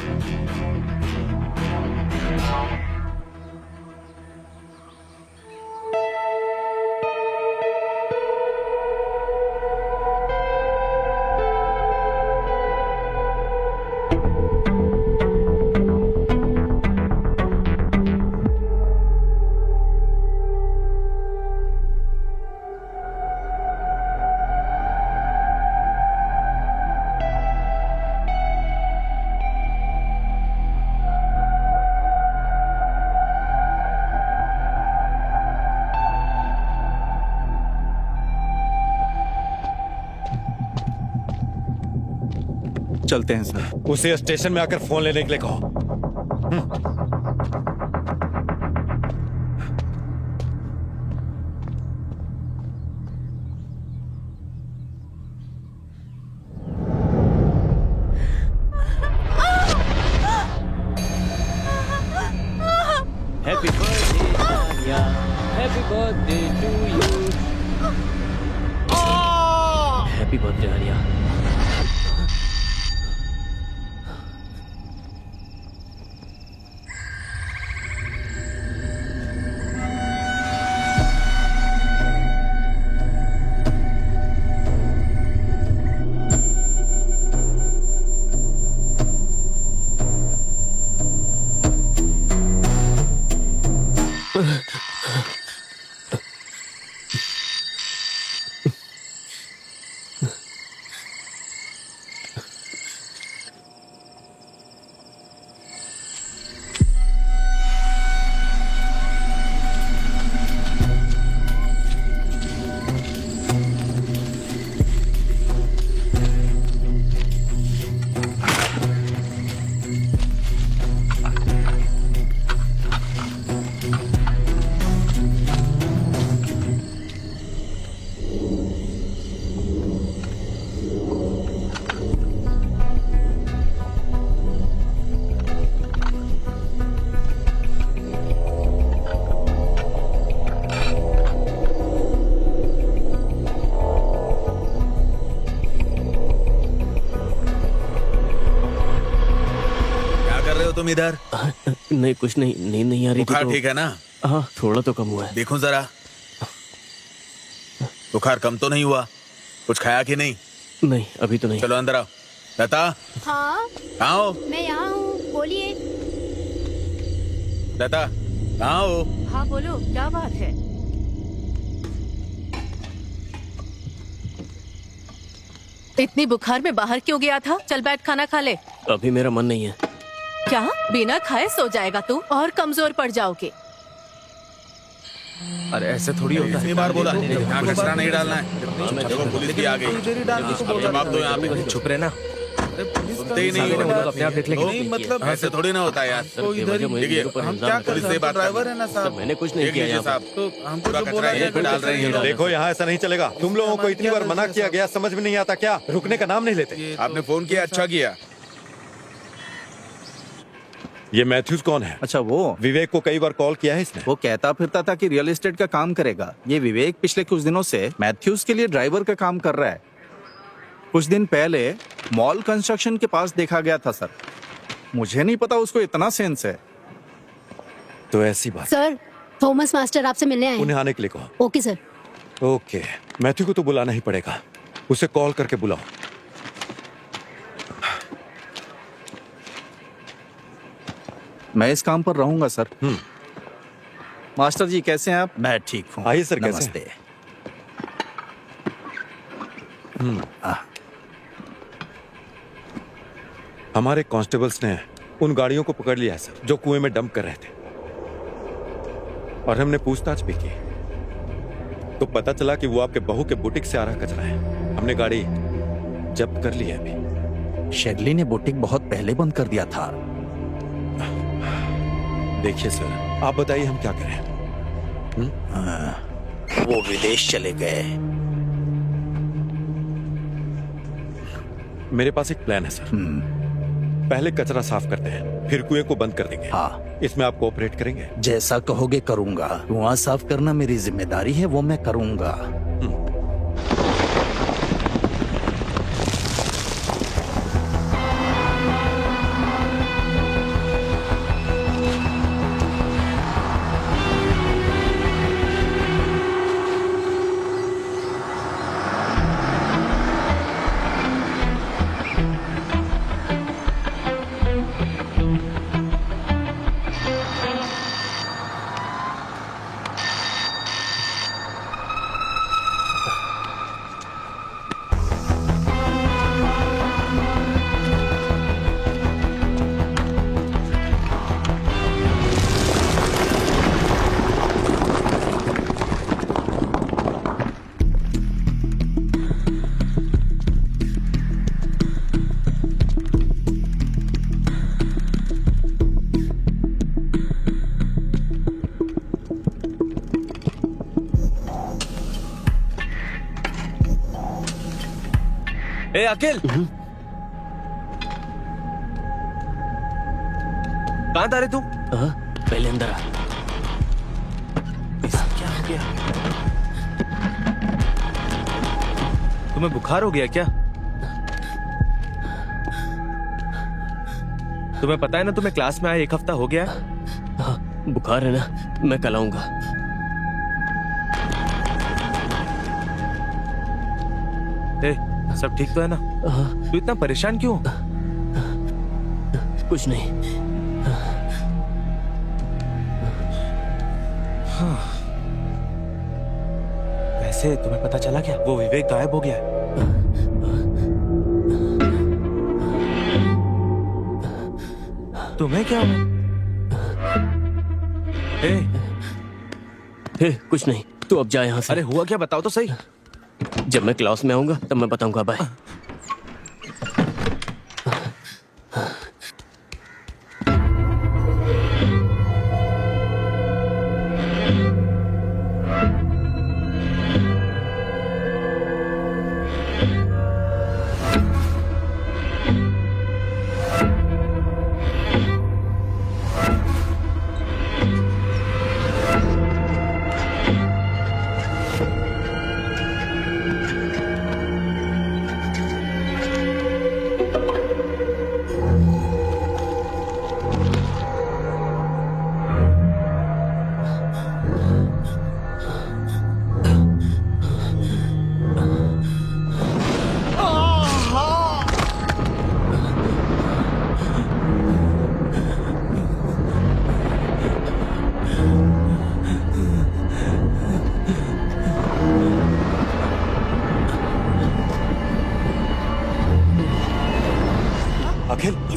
चलते हैं सर। उसे स्टेशन में आकर फोन लेने के लिए कहो। Happy birthday Arya, happy birthday to you, happy birthday Arya. तुम इधर? नहीं कुछ नहीं, नींद नहीं आ रही थी बुखार तो। ठीक है ना? हाँ थोड़ा तो कम हुआ है। देखो जरा, बुखार कम तो नहीं हुआ? कुछ खाया कि नहीं? नहीं अभी तो नहीं। चलो अंदर आओ। लता हाँ कहाँ हो? मैं यहाँ हूँ, बोलिए। लता कहाँ हो? हाँ बोलो, क्या बात है? इतनी बुखार में बाहर क्यों गया था? चल बैठ खाना खा ले। अभी मेरा मन नहीं है। क्या बिना खाए सो जाएगा तू और कमजोर पड़ जाओगे। अरे ऐसे थोड़ी होता इतनी है। बार बोला यहाँ कचरा नहीं डालना है। देखो पुलिस भी आ गई। जवाब दो यहाँ पे। चुप रहना। सुनते ही नहीं हो। अपने आप देख लेंगे। नहीं मतलब ऐसे थोड़ी ना होता है यार। देखिए हम क्या पुलिस से बात ड्राइवर है ना साहब। मैंने कुछ नहीं किया यहाँ साहब तो हमको पूरा कचरा यहीं पे डाल रहे हैं। देखो यहाँ ऐसा नहीं चलेगा। तुम लोगों को इतनी बार मना किया गया, समझ में नहीं आता क्या? रुकने का नाम नहीं लेते। आपने फोन किया, अच्छा किया। ये मैथ्यूज कौन है? अच्छा वो विवेक को कई बार कॉल किया है इसने। वो कहता फिरता था कि रियल एस्टेट का काम करेगा। ये विवेक पिछले कुछ दिनों से मैथ्यूज के लिए ड्राइवर का काम कर रहा है। कुछ दिन पहले मॉल कंस्ट्रक्शन के पास देखा गया था सर। मुझे नहीं पता उसको इतना सेंस है। तो ऐसी बात। सर थॉमस मास्टर आपसे मिलने आए हैं। उन्हें आने के लिए कहो। Okay sir. ओके, मैथ्यू को तो बुलाना ही पड़ेगा। उसे कॉल करके बुलाओ। मैं इस काम पर रहूंगा सर। मास्टर जी कैसे हैं आप? मैं ठीक हूँ। आइए सर, कैसे हैं? नमस्ते। हमारे कांस्टेबल्स ने उन गाड़ियों को पकड़ लिया है सर, जो कुएं में डंप कर रहे थे। और हमने पूछताछ भी की तो पता चला कि वो आपके बहू के बुटीक से आ रहा कचरा है। हमने गाड़ी जब्त कर ली है अभी। शेगली ने बुटीक बहुत पहले बंद कर दिया था। देखिए सर, आप बताइए हम क्या करें? वो विदेश चले गए। मेरे पास एक प्लान है सर। पहले कचरा साफ करते हैं, फिर कुएं को बंद कर देंगे। हाँ, इसमें आप कोऑपरेट करेंगे? जैसा कहोगे करूंगा। कुआं साफ करना मेरी जिम्मेदारी है, वो मैं करूंगा। ए अकेल, कहाँ था रे तू? पहले अंदर आ। क्या हो गया? तुम्हें बुखार हो गया क्या? तुम्हें पता है ना, तुम्हें क्लास में आए 1 हफ्ता हो गया। हाँ, बुखार है ना, मैं कल आऊंगा। ए, सब ठीक तो है ना? तू इतना परेशान क्यों? कुछ नहीं। वैसे तुम्हें पता चला क्या, वो विवेक गायब हो गया है। तुम्हें क्या हुआ? कुछ नहीं, तू अब जा यहाँ से। अरे हुआ क्या, बताओ तो सही। जब मैं क्लास में आऊंगा तब मैं बताऊंगा। बाय।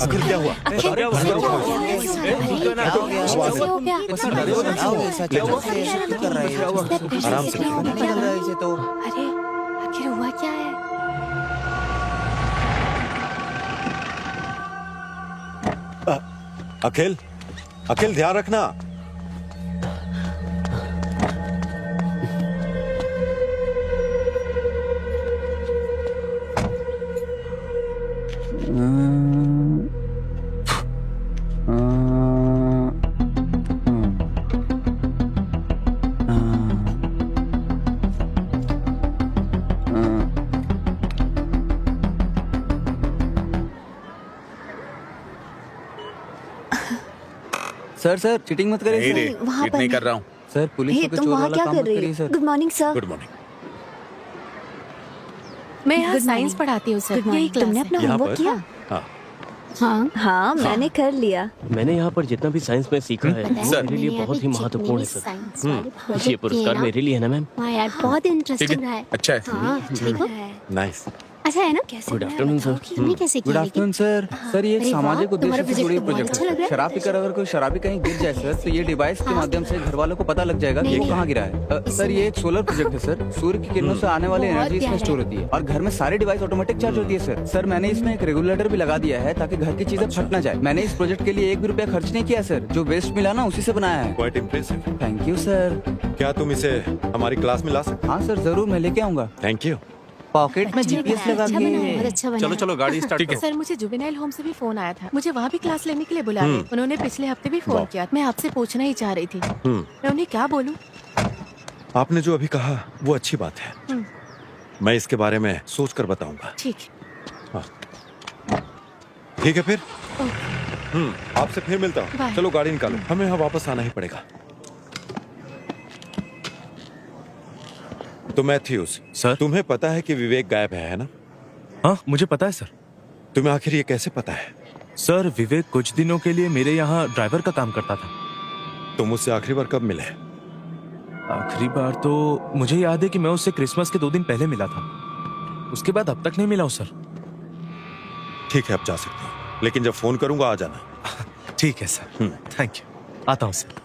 अखिल क्या हुआ? आराम से। अरे आखिर हुआ क्या है? अखिल, अखिल ध्यान रखना। सर चीटिंग मत करिए नहीं रे, सर। वहाँ चीट पर नहीं नहीं। कर रहा हूँ। सर पुलिस हे, को तुम चोर वहाँ वाला क्या काम कर मत रही करिए हो? Sir. Good morning sir. Good morning. मैं यहाँ Good साइंस morning. पढ़ाती हूँ सर, गुड यही मॉर्निंग। क्लास तुमने है। अपना यहाँ होमवर्क पर? किया? हाँ। हाँ हाँ मैंने कर लिया। मैंने यहाँ पर जितना भी साइंस में सीखा है सर। मेरे लिए बहुत ही महत्वपूर्ण है सर। ये पुरस्कार मेरे लिए है ना मैम? हाँ यार बहुत ठीक इंटरेस्टिंग रहा है, है। अच्छा है। हाँ देखो नाइस। अच्छा है ना? कैसे Good बनाया afternoon, बताओ sir. कि तुमने कैसे गुड किया? Afternoon sir. सर ये एक अरे वाह, सामाजिक उद्देश्य तुम्हारा से जुड़ी प्रोजेक्ट तो बहुत प्रोजेक्ट अच्छा है। लग रहा है। शराब पीकर अगर कोई शराबी कहीं गिर जाए सर तो ये डिवाइस के माध्यम से घर वालों को पता लग जाएगा कि नहीं, वो नहीं। कहाँ गिरा है। सर ये एक सोलर प्रोजेक्ट है सर। सूर्य की किरणों से आने वाली बहुत एनर्जी इसमें प्यारा स्टोर है। होती है और घर में सारी डिवाइस ऑटोमेटिक चार्ज होती है सर। सर मैंने इसमें एक रेगुलेटर भी लगा दिया है ताकि घर की चीजें फट ना जाए। मैंने इस प्रोजेक्ट के लिए 1 भी रुपया खर्च नहीं किया सर। जो वेस्ट मिला ना उसी से बनाया है। Quite impressive. Thank you sir. क्या तुम इसे हमारी क्लास में ला सकते? हाँ सर जरूर मैं लेके आऊंगा। Thank you. पॉकेट में जीपीएस लगा अच्छा बना है, के। बहुत अच्छा बना चलो है। चलो गाड़ी स्टार्ट करो। सर मुझे जुवेनाइल होम से भी फोन आया था, मुझे वहाँ भी क्लास लेने के लिए बुला रहे। उन्होंने पिछले हफ्ते भी फोन वाह। किया, मैं आपसे पूछना ही चाह रही थी। मैं उन्हें क्या बोलूँ? आपने जो अभी कहा वो अच्छी बात है। मैं इसके बारे में सोच कर बताऊंगा। ठीक। ठीक है फिर। आपसे फिर मिलता हूँ। बाय। चलो गाड़ी निकालो, हमें यहाँ वापस आना ही पड़ेगा। तो मैथ्यूस सर? तुम्हें पता है कि विवेक गायब है ना? हाँ मुझे पता है सर। तुम्हें आखिर ये कैसे पता है? सर विवेक कुछ दिनों के लिए मेरे यहाँ ड्राइवर का काम करता था। तुम उससे आखिरी बार कब मिले? आखिरी बार तो मुझे याद है कि मैं उससे क्रिसमस के 2 दिन पहले मिला था। उसके बाद अब तक नहीं मिला हूँ सर। ठीक है, अब जा सकते हो, लेकिन जब फोन करूंगा आ जाना। ठीक है सर। Thank you. आता हूँ सर।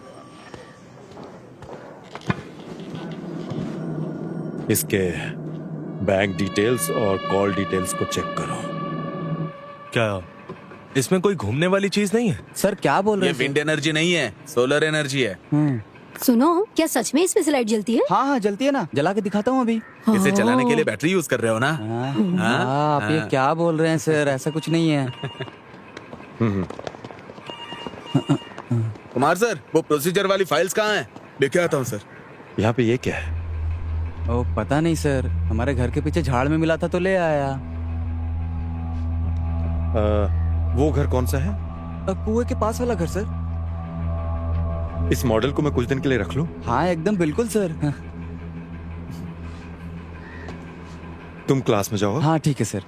इसके बैंक डिटेल्स और कॉल डिटेल्स को चेक करो। क्या इसमें कोई घूमने वाली चीज नहीं है? सर क्या बोल ये रहे हैं विंड एनर्जी नहीं है, सोलर एनर्जी है। सुनो क्या सच में इसमें से लाइट जलती है? हाँ हाँ जलती है ना, जला के दिखाता हूँ अभी। इसे चलाने के लिए बैटरी यूज कर रहे हो ना? हाँ, आप ये क्या बोल रहे हैं सर, ऐसा कुछ नहीं है। कुमार सर, वो प्रोसीजर वाली फाइल्स कहाँ हैं? लेके आता हूँ सर। यहाँ पे ये क्या है? ओ पता नहीं सर, हमारे घर के पीछे झाड़ में मिला था तो ले आया। वो घर कौन सा है? कुएं के पास वाला घर सर। इस मॉडल को मैं कुछ दिन के लिए रख लूं? हाँ एकदम बिल्कुल सर। तुम क्लास में जाओ। हाँ ठीक है सर।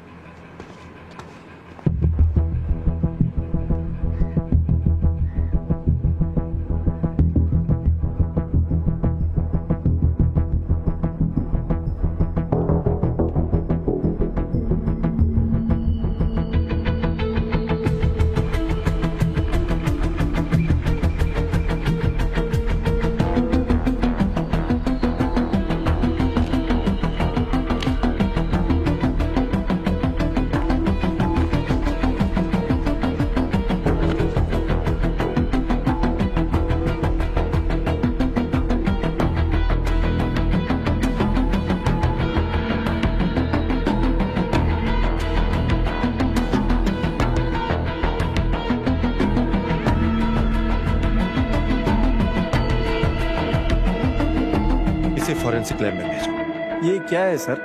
इसे फॉरेंसिक लैब में भेजो। ये क्या है सर?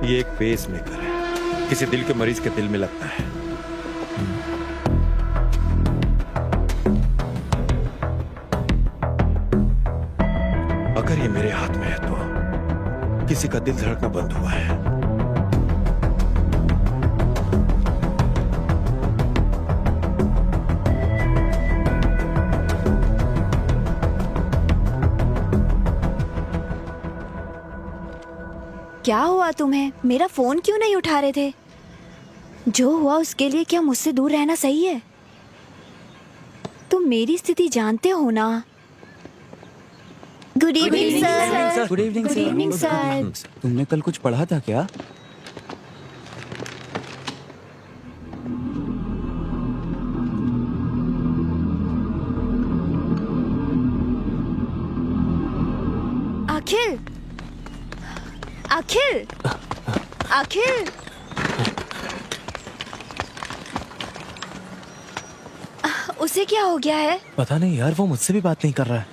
ये एक पेस मेकर है, किसी दिल के मरीज के दिल में लगता है। अगर ये मेरे हाथ में है तो किसी का दिल धड़कना बंद हुआ है। क्या हुआ तुम्हें? मेरा फोन क्यों नहीं उठा रहे थे? जो हुआ उसके लिए क्या मुझसे दूर रहना सही है? तुम मेरी स्थिति जानते हो ना। Good evening sir. Good evening good evening sir. तुमने कल कुछ पढ़ा था क्या? अखिल, अखिल, अखिल, उसे क्या हो गया है? पता नहीं यार, वो मुझसे भी बात नहीं कर रहा है।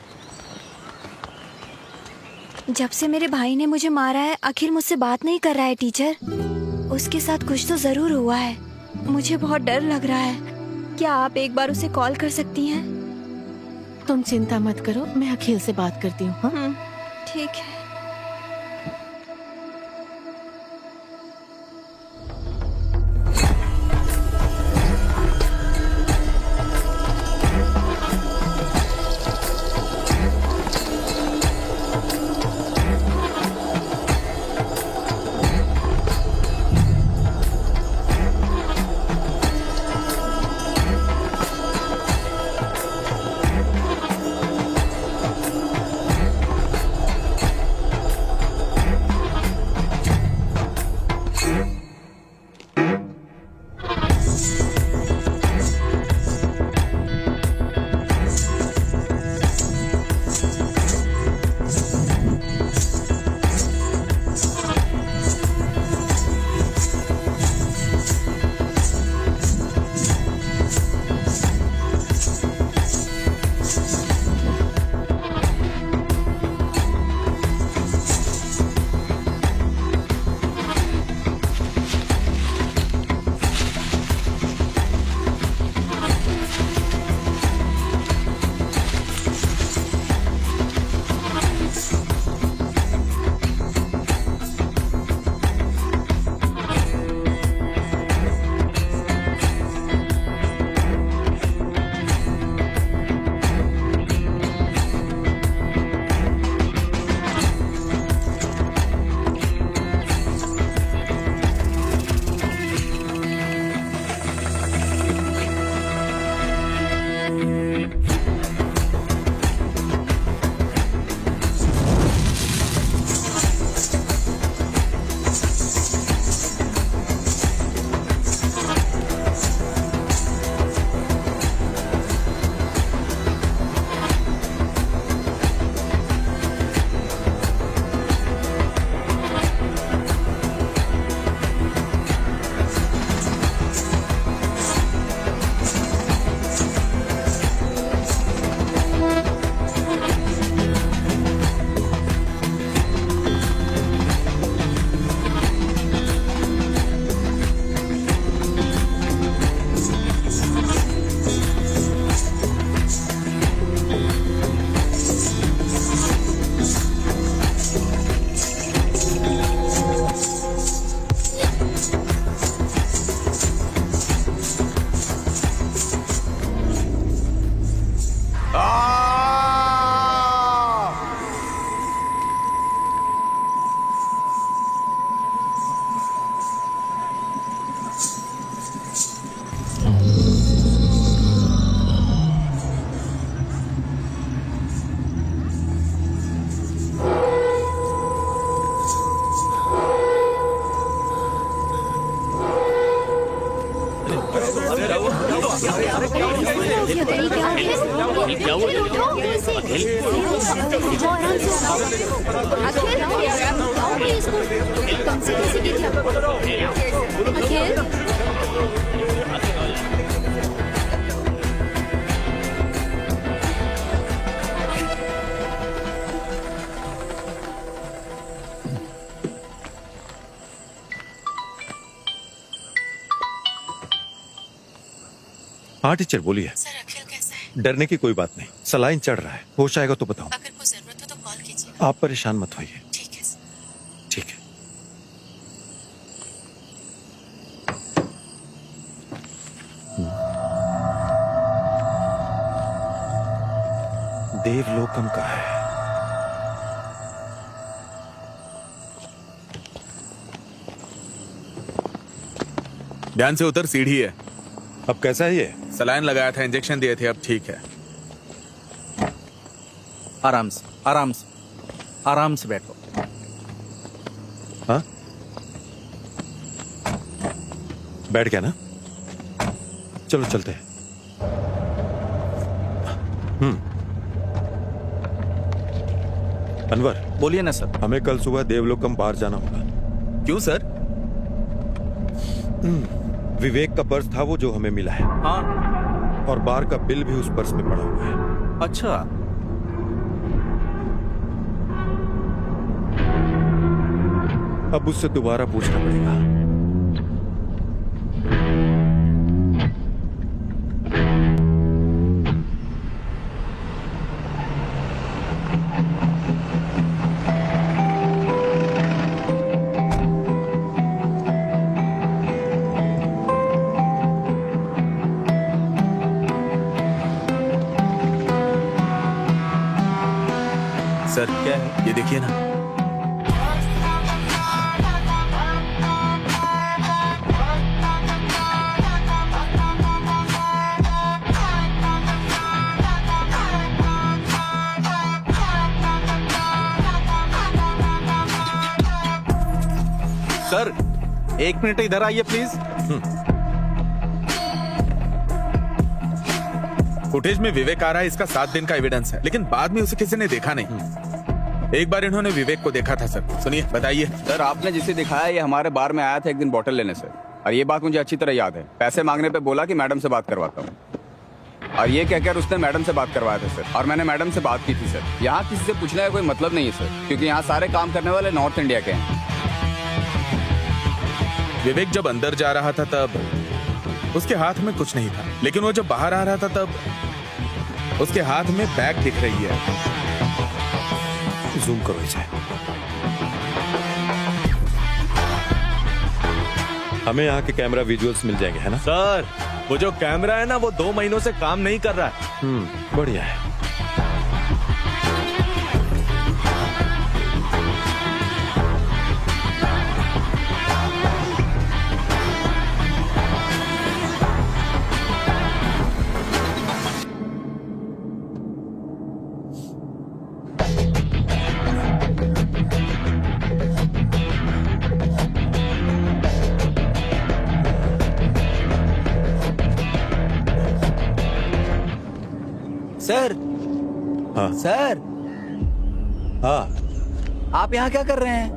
जब से मेरे भाई ने मुझे मारा है अखिल मुझसे बात नहीं कर रहा है टीचर। उसके साथ कुछ तो जरूर हुआ है। मुझे बहुत डर लग रहा है। क्या आप एक बार उसे कॉल कर सकती हैं? तुम चिंता मत करो, मैं अखिल से बात करती हूँ। हाँ? ठीक है। हाँ टीचर बोलिए। सर अखिल कैसा है? डरने की कोई बात नहीं, सलाइन चढ़ रहा है, होश आएगा तो बताओ। अगर कोई जरूरत हो तो कॉल कीजिए। आप परेशान मत होइए। ठीक है सर। ठीक है। देवलोकम का है। ध्यान से उतर, सीढ़ी है। अब कैसा है ये? सलाइन लगाया था, इंजेक्शन दिए थे, अब ठीक है। आराम से आराम से आराम से बैठो। हाँ, बैठ गया ना? चलो चलते हैं। अनवर, बोलिए ना सर। हमें कल सुबह देवलोकम बार जाना होगा। क्यों सर? विवेक का पर्स था वो जो हमें मिला है, हाँ। और बार का बिल भी उस पर्स में पड़ा हुआ है। अच्छा, अब उससे दोबारा पूछना पड़ेगा। सर क्या है ये, देखिए ना। सर 1 मिनट इधर आइए प्लीज। फुटेज में विवेक आ रहा है, इसका 7 दिन का एविडेंस है, लेकिन बाद में उसे किसी ने देखा नहीं। एक बार इन्होंने विवेक को देखा था। सर सुनिए, बताइए। सर आपने जिसे दिखाया ये हमारे बार में आया था एक दिन बॉटल लेने से, और ये बात मुझे अच्छी तरह याद है। पैसे मांगने पे बोला कि मैडम से बात करवाता हूँ, और ये कहकर उसने मैडम से बात करवाया था सर। और मैंने मैडम से बात की थी सर। यहाँ किसी से पूछने का कोई मतलब नहीं है सर, क्योंकि यहाँ सारे काम करने वाले नॉर्थ इंडिया के हैं। विवेक जब अंदर जा रहा था तब उसके हाथ में कुछ नहीं था, लेकिन वो जब बाहर आ रहा था तब उसके हाथ में बैग दिख रही है। जूम करो इसे। हमें यहाँ के कैमरा विजुअल्स मिल जाएंगे, है ना? सर वो जो कैमरा है ना, वो 2 महीनों से काम नहीं कर रहा है। बढ़िया है। सर। हाँ सर हाँ, आप यहाँ क्या कर रहे हैं?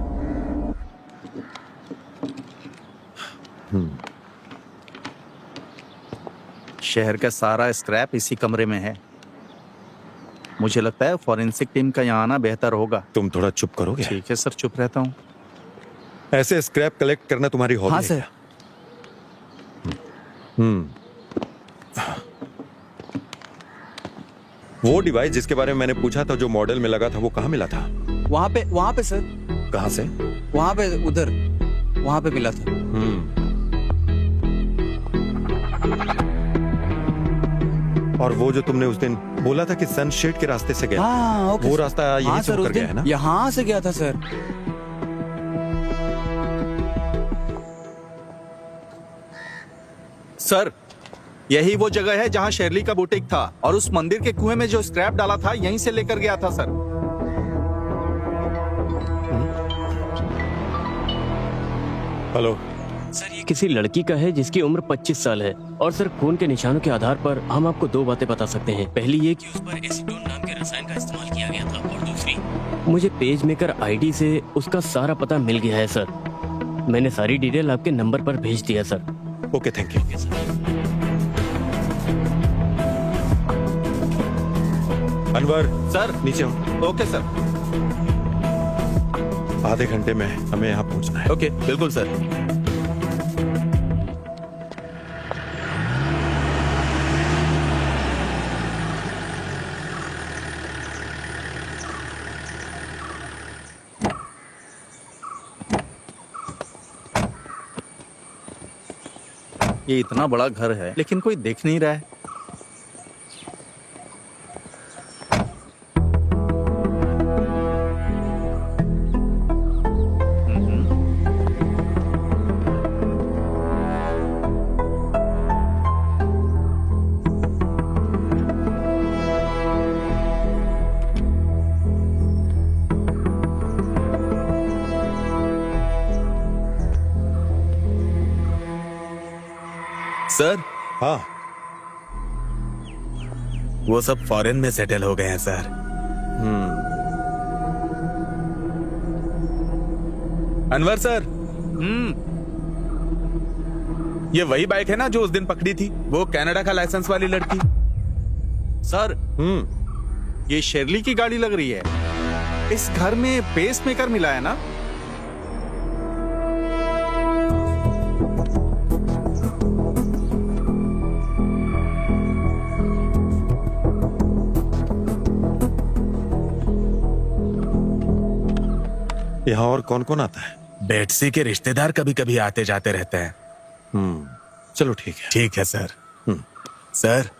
शहर का सारा स्क्रैप इसी कमरे में है। मुझे लगता है फॉरेंसिक टीम का यहाँ आना बेहतर होगा। तुम थोड़ा चुप करोगे? ठीक है सर, चुप रहता हूँ। ऐसे स्क्रैप कलेक्ट करना तुम्हारी हॉबी हाँ है सर। क्या? वो डिवाइस जिसके बारे में मैंने पूछा था, जो मॉडल में लगा था, वो कहाँ मिला था? वहाँ पे सर। कहाँ से? वहाँ पे, उधर वहाँ पे मिला था। और वो जो तुमने उस दिन बोला था कि सनशेड के रास्ते से गया, हाँ, ओके वो सर। रास्ता यहीं हाँ से सर, होकर उस गया है दिन ना? यहाँ से गया था सर। सर यही वो जगह है जहाँ शेरली का बुटीक था, और उस मंदिर के कुएं में जो स्क्रैप डाला था यहीं से लेकर गया था सर। हेलो सर ये किसी लड़की का है जिसकी उम्र 25 साल है, और सर खून के निशानों के आधार पर हम आपको 2 बातें बता सकते हैं। पहली ये कि उस पर एसीटोन नाम के रसायन का इस्तेमाल किया गया था, और दूसरी मुझे पेज मेकर आईडी से उसका सारा पता मिल गया है सर। मैंने सारी डिटेल आपके नंबर पर भेज दिया sir. Okay, thank you. Anwar sir नीचे हो। Okay sir. आधे घंटे में हमें यहाँ पहुँचना है। ओके बिल्कुल सर। ये इतना बड़ा घर है लेकिन कोई देख नहीं रहा है। सर हाँ, वो सब फॉरेन में सेटल हो गए हैं सर। अनवर सर, ये वही बाइक है ना जो उस दिन पकड़ी थी, वो कनाडा का लाइसेंस वाली लड़की? सर, ये शेरली की गाड़ी लग रही है। इस घर में पेस मेकर मिला है ना? यहाँ और कौन कौन आता है? बेटसी के रिश्तेदार कभी कभी आते जाते रहते हैं। चलो ठीक है। ठीक है सर। सर,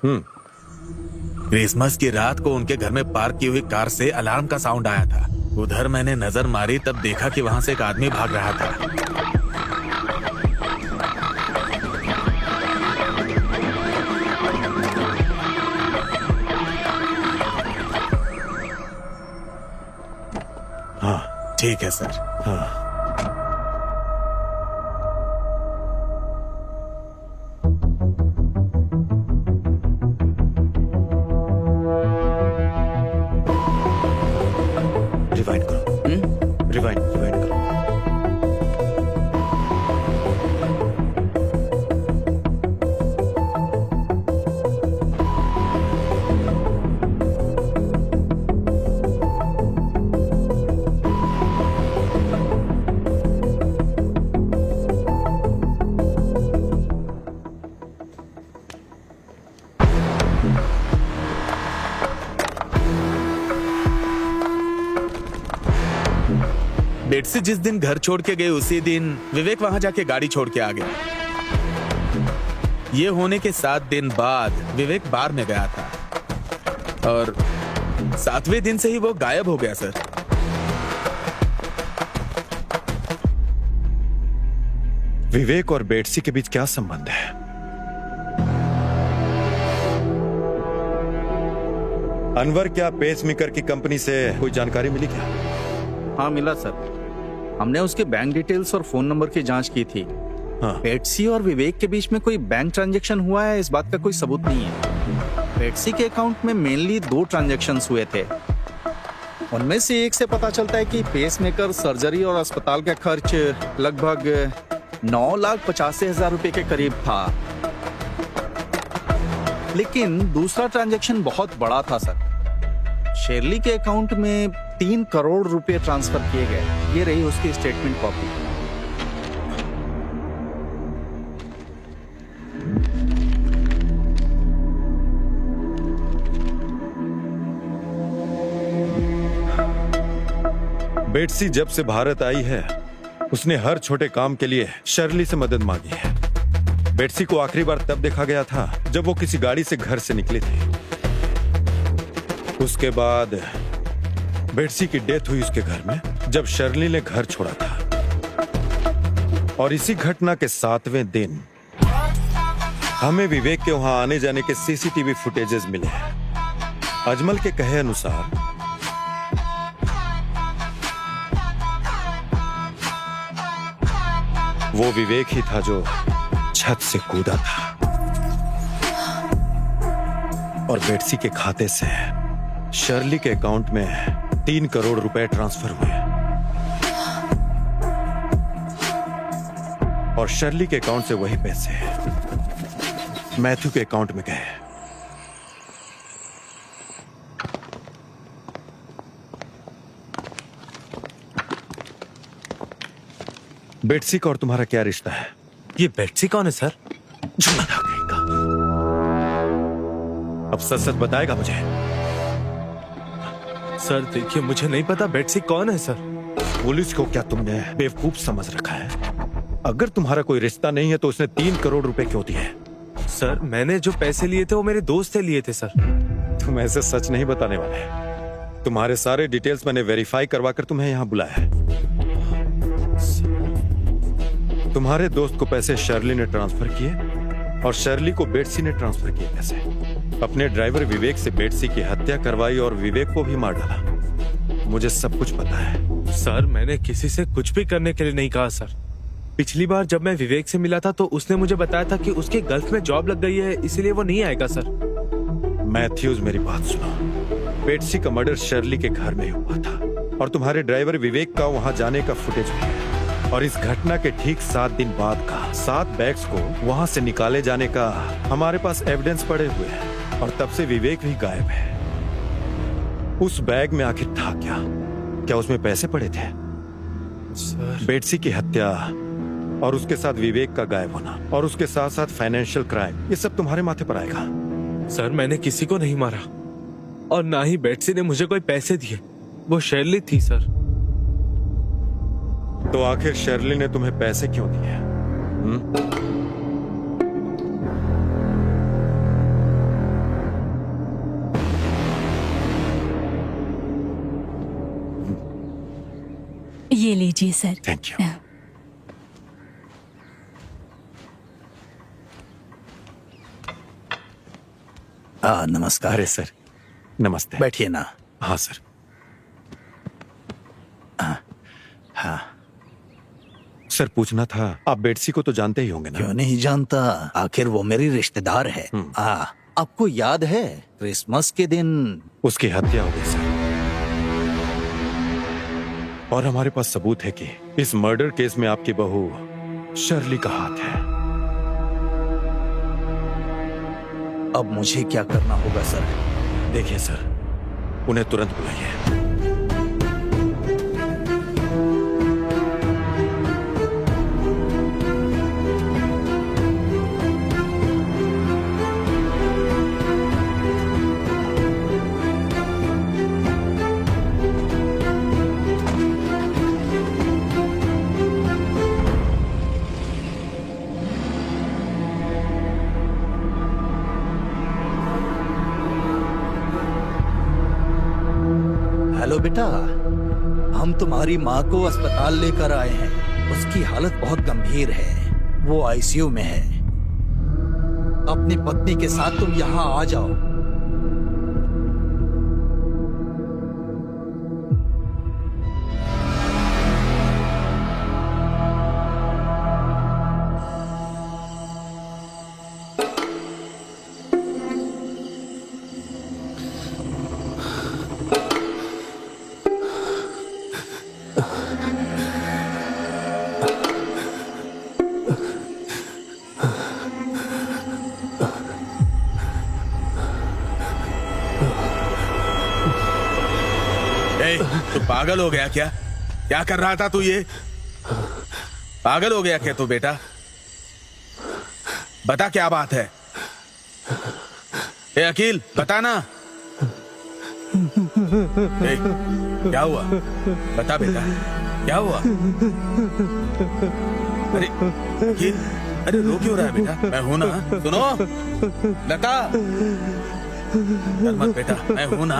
क्रिसमस की रात को उनके घर में पार्क की हुई कार से अलार्म का साउंड आया था। उधर मैंने नजर मारी तब देखा कि वहां से एक आदमी भाग रहा था। हाँ ठीक है सर। हाँ, रिवाइंड करो। रिवाइंड करो। बेटसी जिस दिन घर छोड़ के गए उसी दिन विवेक वहां जाके गाड़ी छोड़ के आ गया। ये होने के 7 दिन बाद विवेक बार में गया था और 7वें दिन से ही वो गायब हो गया सर। विवेक और बेटसी के बीच क्या संबंध है? अनवर, क्या पेसमेकर की कंपनी से कोई जानकारी मिली क्या? हाँ मिला सर। हमने उसके बैंक डिटेल्स और फोन नंबर की जांच की थी। हाँ। बेटसी और विवेक के बीच में कोई बैंक ट्रांजैक्शन हुआ है, इस बात का कोई सबूत नहीं है। बेटसी के अकाउंट में मेनली 2 ट्रांजैक्शंस हुए थे। उनमें से एक से पता चलता है कि पेसमेकर, सर्जरी और अस्पताल का खर्च लगभग 9,85,000 रुपए के करीब था। लेकिन दूसरा ट्रांजैक्शन बहुत बड़ा था सर। शेरली के अकाउंट में 3 करोड़ रुपए ट्रांसफर किए गए। ये रही उसकी स्टेटमेंट कॉपी। बेटसी जब से भारत आई है उसने हर छोटे काम के लिए शर्ली से मदद मांगी है। बेटसी को आखिरी बार तब देखा गया था जब वो किसी गाड़ी से घर से निकली थी। उसके बाद बेटसी की डेथ हुई उसके घर में जब शर्ली ने घर छोड़ा था। और इसी घटना के 7वें दिन हमें विवेक के वहां आने जाने के सीसीटीवी फुटेजेस मिले हैं। अजमल के कहे अनुसार वो विवेक ही था जो छत से कूदा था और बेटसी के खाते से शर्ली के अकाउंट में 3 करोड़ रुपए ट्रांसफर हुए और शर्ली के अकाउंट से वही पैसे मैथ्यू के अकाउंट में गए। बेटसी का और तुम्हारा क्या रिश्ता है? ये बेटसी कौन है सर? अब सच सच बताएगा मुझे? सर देखिए, मुझे नहीं पता बेटसी कौन है सर। पुलिस को क्या तुमने बेवकूफ समझ रखा है? अगर तुम्हारा कोई रिश्ता नहीं है तो उसने 3 करोड़ रुपए क्यों दिए? सर मैंने जो पैसे लिए थे वो मेरे दोस्त से लिए थे सर। तुम ऐसे सच नहीं बताने वाले। तुम्हारे सारे डिटेल्स मैंने वेरीफाई करवा कर तुम्हें यहाँ बुलाया है। तुम्हारे दोस्त को पैसे शर्ली ने ट्रांसफर किए और शर्ली को बेटसी ने ट्रांसफर किए पैसे। अपने ड्राइवर विवेक से बेटसी की हत्या करवाई और विवेक को भी मार डाला। मुझे सब कुछ पता है। सर मैंने किसी से कुछ भी करने के लिए नहीं कहा सर। पिछली बार जब मैं विवेक से मिला था तो उसने मुझे बताया था कि उसके गल्फ में जॉब लग गई है, इसीलिए वो नहीं आएगा सर। मैथ्यूज, मेरी बात सुनो। बेट्सी का मर्डर शर्ली के घर में हुआ था और तुम्हारे ड्राइवर विवेक का वहां जाने का फुटेज भी है। और इस घटना के ठीक 7 दिन बाद का 7 बैग्स को वहां से निकाले जाने का हमारे पास एविडेंस पड़े हुए हैं। और तब से विवेक भी गायब है। उस बैग में आखिर था क्या? क्या उसमें पैसे पड़े थे? सर, बेट्सी की हत्या और उसके साथ विवेक का गायब होना और उसके साथ साथ फाइनेंशियल क्राइम, ये सब तुम्हारे माथे पर आएगा। सर मैंने किसी को नहीं मारा और ना ही बेट्सी ने मुझे कोई पैसे दिए। वो शर्ली थी सर। तो आखिर शर्ली ने तुम्हें पैसे क्यों दिए? ये लीजिए सर। Thank you. नमस्कार। अरे सर, नमस्ते। बैठिए ना। हाँ सर। हाँ, सर पूछना था, आप बेट्सी को तो जानते ही होंगे ना? क्यों नहीं जानता, आखिर वो मेरी रिश्तेदार है। आपको याद है क्रिसमस के दिन उसकी हत्या हो गई सर। और हमारे पास सबूत है कि इस मर्डर केस में आपकी बहू शर्ली का हाथ है। अब मुझे क्या करना होगा सर? देखिए सर, उन्हें तुरंत बुलाइए। हेलो बेटा, हम तुम्हारी माँ को अस्पताल लेकर आए हैं। उसकी हालत बहुत गंभीर है, वो आईसीयू में है। अपनी पत्नी के साथ तुम यहाँ आ जाओ। तू पागल हो गया क्या? क्या कर रहा था तू? ये पागल हो गया क्या तू बेटा? बता क्या बात है? ए अकील, बता ना। ए, क्या हुआ? बता बेटा, क्या हुआ? अरे अकील, अरे रो क्यों रहा है बेटा? मैं हूं ना, सुनो लता। डर मत बेटा, मैं हूं ना।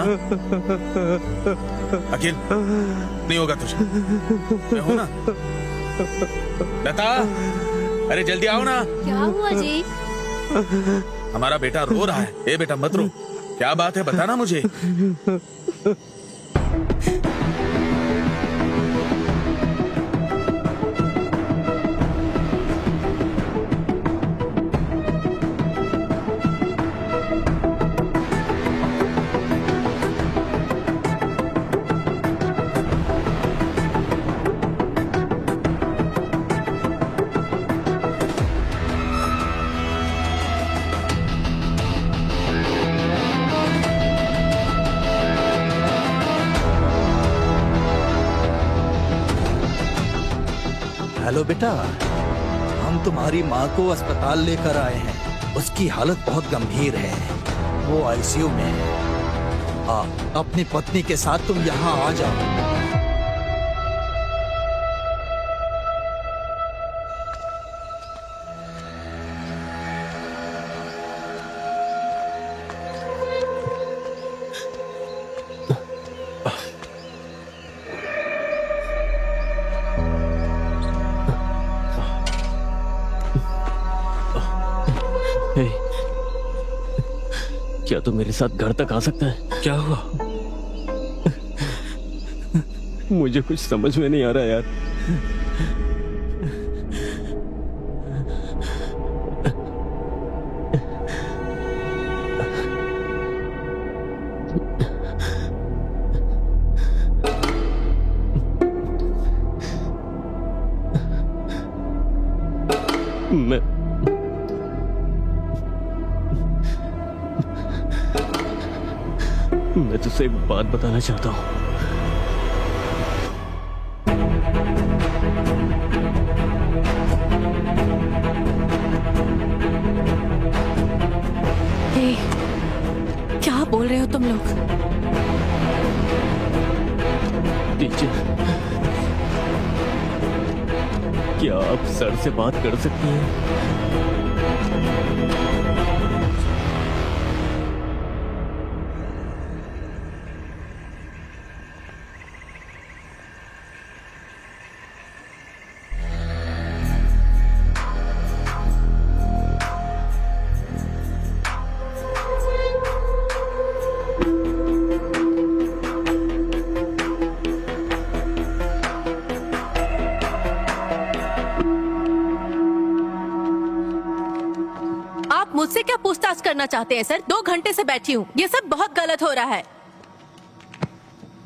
अखिल, नहीं होगा तुझे, मैं हूं ना। लता, अरे जल्दी आओ ना। क्या हुआ जी? हमारा बेटा रो रहा है। ए बेटा मत रो, क्या बात है बताना मुझे। हेलो बेटा, हम तुम्हारी माँ को अस्पताल लेकर आए हैं। उसकी हालत बहुत गंभीर है, वो आईसीयू में है। अपनी पत्नी के साथ तुम यहाँ आ जाओ। क्या तू मेरे साथ घर तक आ सकता है? क्या हुआ? मुझे कुछ समझ में नहीं आ रहा यार। मैं तुझसे एक बात बताना चाहता हूँ। ए, क्या बोल रहे हो तुम लोग? टीचर, क्या आप सर से बात कर सकती हैं? आप मुझसे क्या पूछताछ करना चाहते हैं सर? 2 घंटे से बैठी हूँ, ये सब बहुत गलत हो रहा है।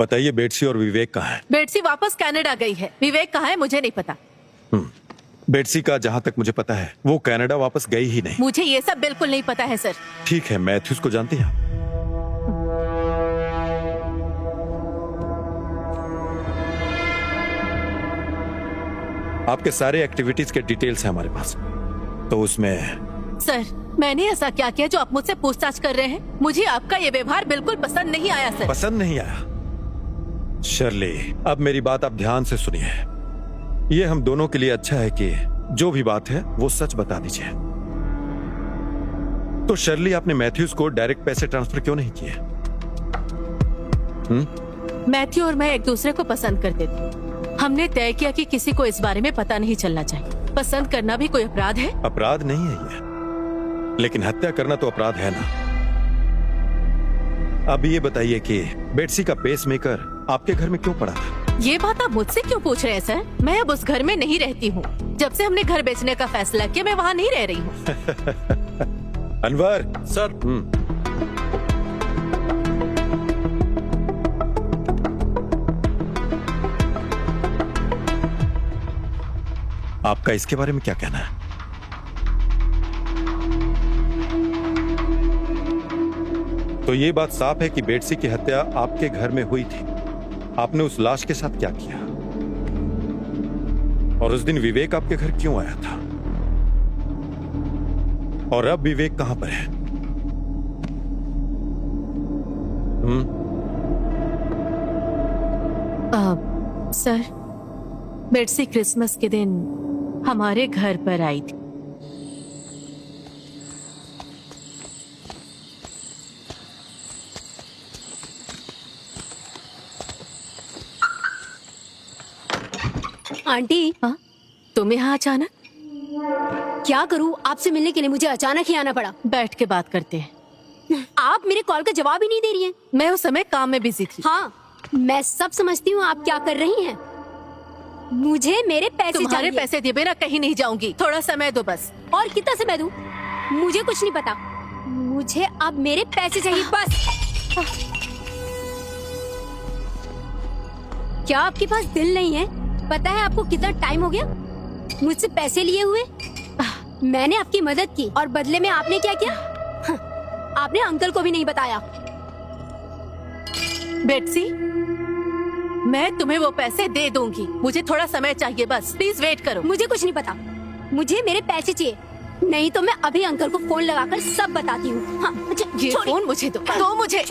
बताइए बेटसी और विवेक कहाँ है? बेटसी वापस कनाडा गई है, विवेक कहाँ है मुझे नहीं पता। बेटसी का जहाँ तक मुझे पता है वो कनाडा वापस गई ही नहीं। मुझे ये सब बिल्कुल नहीं पता है सर। ठीक है, मैथ्यूज को जानती हैं? आपके सारे एक्टिविटीज के डिटेल्स हैं हमारे पास, तो उसमें सर मैंने ऐसा क्या किया जो आप मुझसे पूछताछ कर रहे हैं? मुझे आपका ये व्यवहार बिल्कुल पसंद नहीं आया सर। पसंद नहीं आया? शर्ली, अब मेरी बात आप ध्यान से सुनिए। ये हम दोनों के लिए अच्छा है कि जो भी बात है वो सच बता दीजिए। तो शर्ली, आपने मैथ्यूज को डायरेक्ट पैसे ट्रांसफर क्यों नहीं किए? मैथ्यू और मैं एक दूसरे को पसंद करते थे। हमने तय किया कि किसी को इस बारे में पता नहीं चलना चाहिए। पसंद करना भी कोई अपराध है? अपराध नहीं है ये, लेकिन हत्या करना तो अपराध है ना। अब ये बताइए कि बेटसी का पेसमेकर आपके घर में क्यों पड़ा था? ये बात आप मुझसे क्यों पूछ रहे हैं सर? मैं अब उस घर में नहीं रहती हूँ। जब से हमने घर बेचने का फैसला किया मैं वहाँ नहीं रह रही हूँ। अनवर सर। आपका इसके बारे में क्या कहना है? तो ये बात साफ है कि बेटसी की हत्या आपके घर में हुई थी। आपने उस लाश के साथ क्या किया? और उस दिन विवेक आपके घर क्यों आया था? और अब विवेक कहां पर है? सर, बेटसी क्रिसमस के दिन हमारे घर पर आई थी। आंटी, हाँ? तुम यहाँ अचानक? क्या करूँ, आपसे मिलने के लिए मुझे अचानक ही आना पड़ा। बैठ के बात करते हैं। आप मेरे कॉल का जवाब ही नहीं दे रही हैं। मैं उस समय काम में बिजी थी। हाँ, मैं सब समझती हूँ आप क्या कर रही हैं। मुझे मेरे पैसे तुम्हारे चाहिए। पैसे दिए बिना कहीं नहीं जाऊंगी। थोड़ा समय दो बस। और कितना समय दूं? मुझे कुछ नहीं पता। मुझे अब मेरे पैसे चाहिए बस। क्या आपके पास दिल नहीं है? पता है आपको कितना टाइम हो गया मुझसे पैसे लिए हुए? मैंने आपकी मदद की और बदले में आपने क्या किया? आपने अंकल को भी नहीं बताया। बेटसी, मैं तुम्हें वो पैसे दे दूंगी। मुझे थोड़ा समय चाहिए बस। प्लीज वेट करो। मुझे कुछ नहीं पता। मुझे मेरे पैसे चाहिए, नहीं तो मैं अभी अंकल को फोन लगाकर सब बताती हूँ। हाँ, ये फोन मुझे दो मुझे।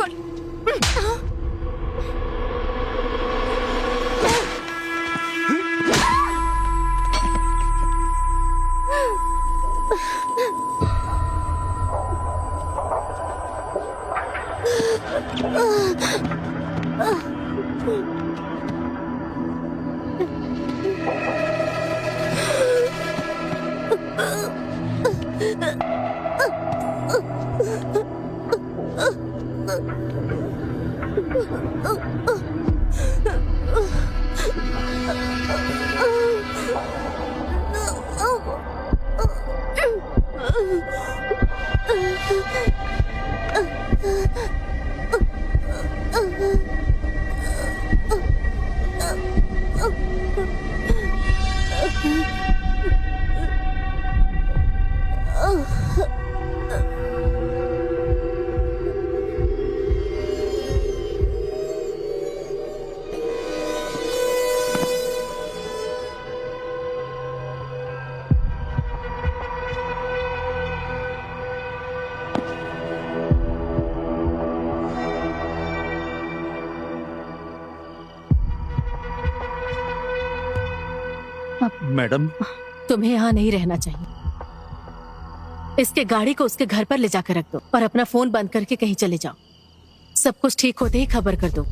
मैडम, तुम्हें यहाँ नहीं रहना चाहिए। इसके गाड़ी को उसके घर पर ले जाकर रख दो और अपना फोन बंद करके कहीं चले जाओ। सब कुछ ठीक होते ही खबर कर दो।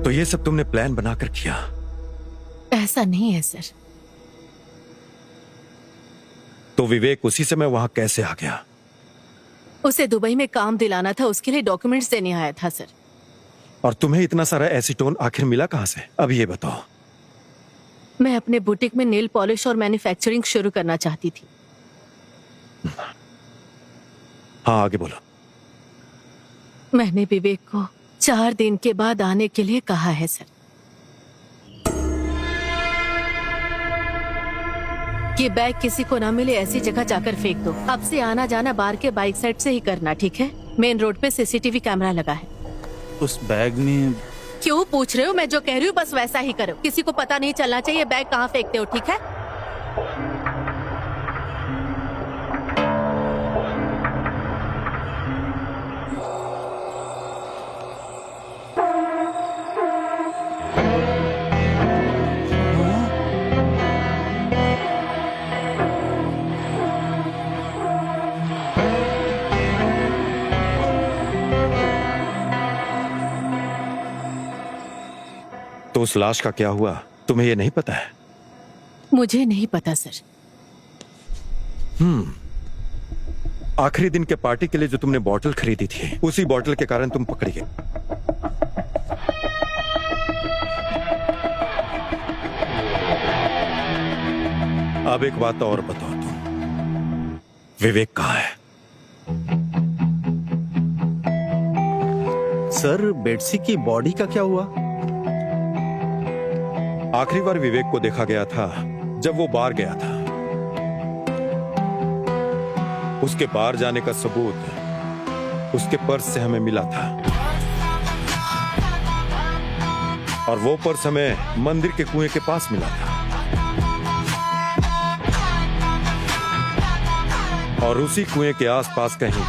तो ये सब तुमने प्लान बनाकर किया? ऐसा नहीं है सर। तो विवेक उसी समय वहां कैसे आ गया? उसे दुबई में काम दिलाना था, उसके लिए डॉक्यूमेंट्स देने आया था सर। और तुम्हें इतना सारा एसीटोन आखिर मिला कहां से? अब ये बताओ। मैं अपने बुटीक में नेल पॉलिश और मैन्युफैक्चरिंग शुरू करना चाहती थी। हाँ, आगे बोलो। मैंने विवेक को 4 दिन के बाद आने के लिए कहा है सर। ये बैग किसी को ना मिले ऐसी जगह जाकर फेंक दो। अब से आना जाना बार के बाइक साइड से ही करना, ठीक है? मेन रोड पे सीसीटीवी कैमरा लगा है। उस बैग में क्यों पूछ रहे हो? मैं जो कह रही हूँ बस वैसा ही करो। किसी को पता नहीं चलना चाहिए बैग कहाँ फेंकते हो, ठीक है? तो उस लाश का क्या हुआ, तुम्हें ये नहीं पता है? मुझे नहीं पता सर। आखिरी दिन के पार्टी के लिए जो तुमने बॉटल खरीदी थी, उसी बॉटल के कारण तुम पकड़ी गई। अब एक बात और बताओ, तुम विवेक कहाँ है? सर, बेट्सी की बॉडी का क्या हुआ? आखिरी बार विवेक को देखा गया था जब वो बार गया था। उसके बार जाने का सबूत उसके पर्स से हमें मिला था, और वो पर्स हमें मंदिर के कुएं के पास मिला था। और उसी कुएं के आसपास कहीं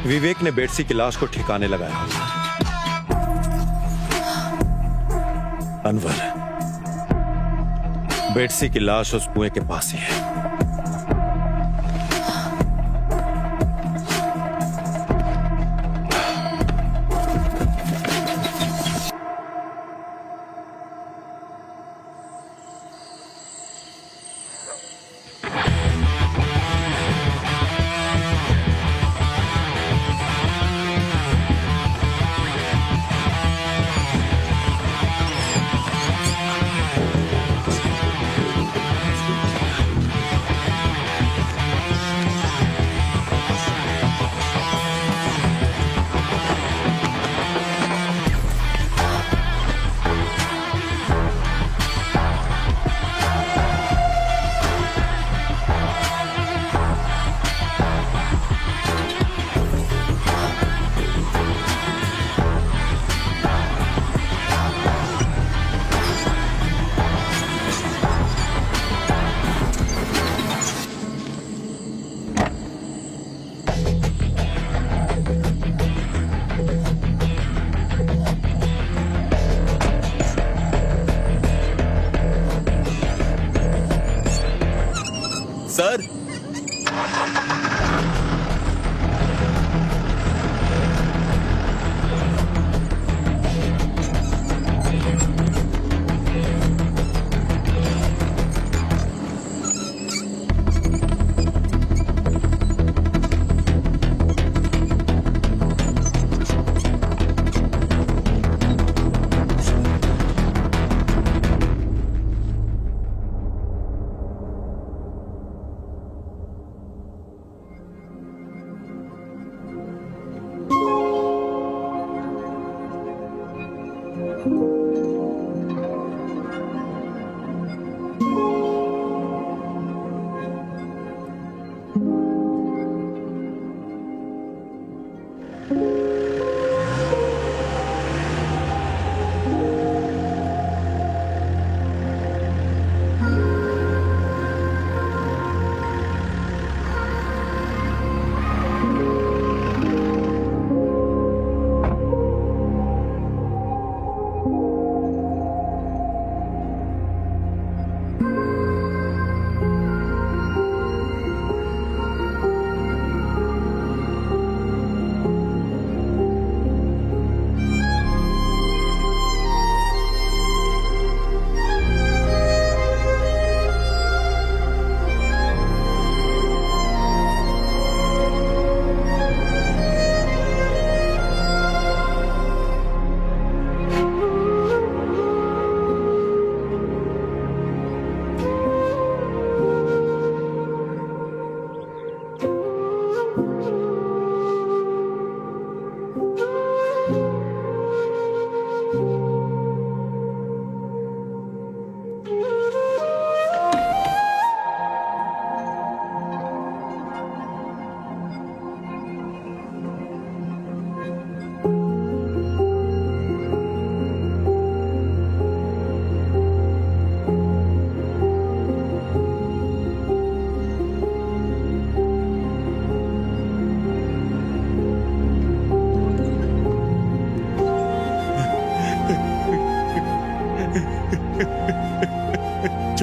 विवेक ने बेट्सी की लाश को ठिकाने लगाया होगा। अनवर, बेट्सी की लाश उस कुएं के पास ही है।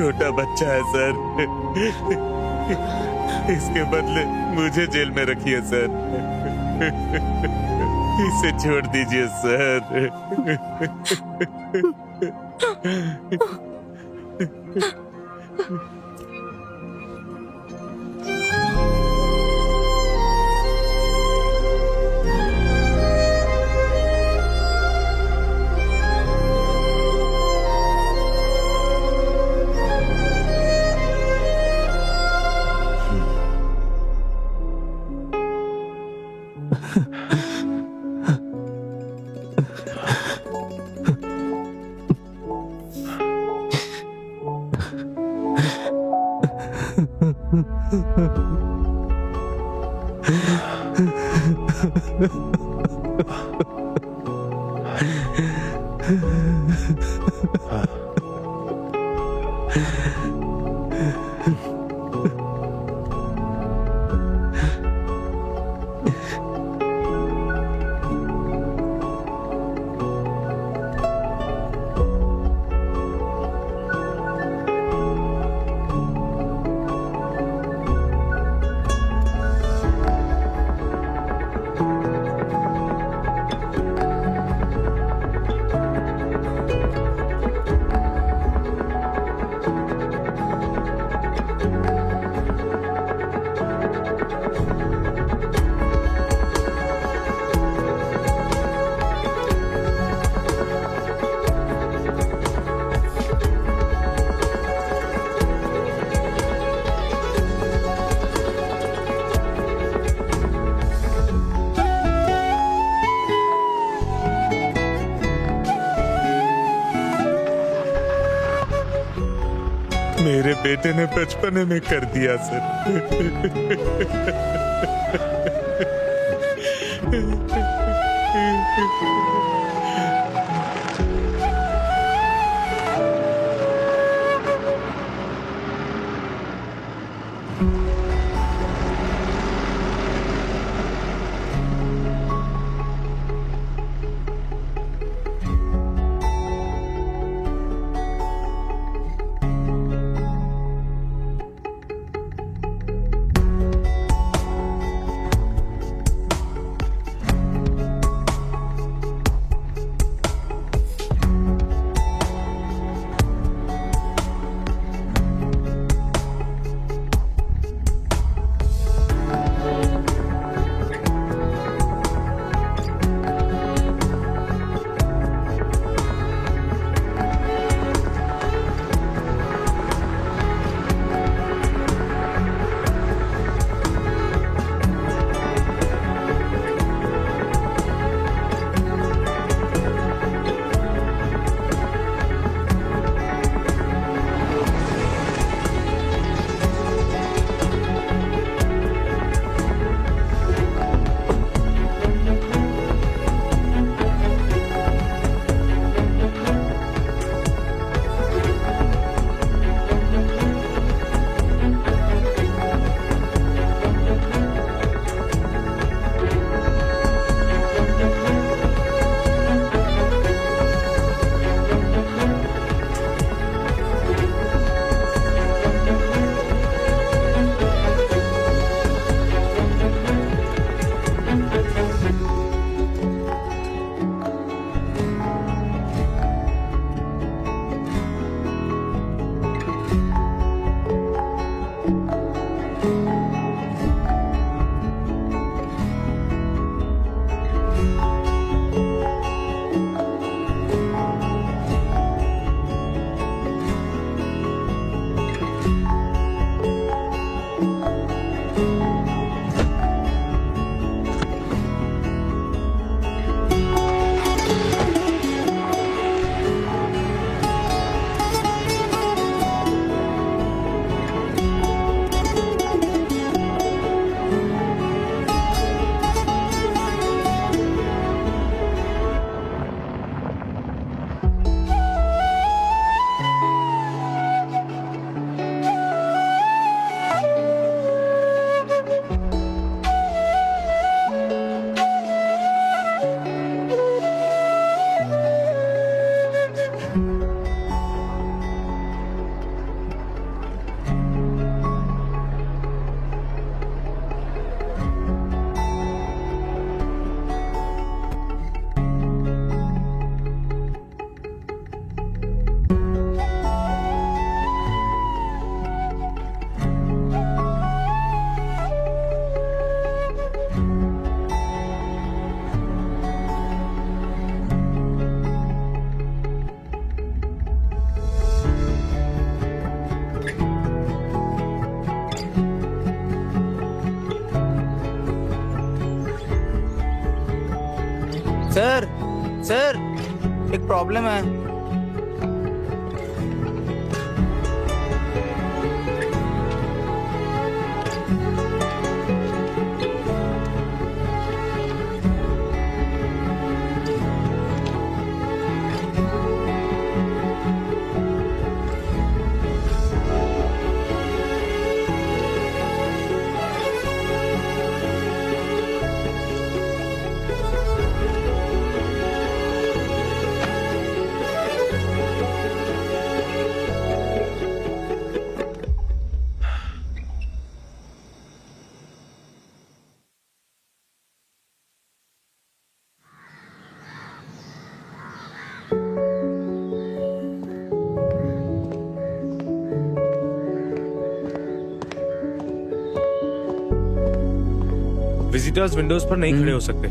छोटा बच्चा है सर, इसके बदले मुझे जेल में रखिए सर, इसे छोड़ दीजिए सर। मेरे बेटे ने बचपने में कर दिया सर। सर एक प्रॉब्लम है। विजिटर्स विंडोज पर नहीं खड़े हो सकते।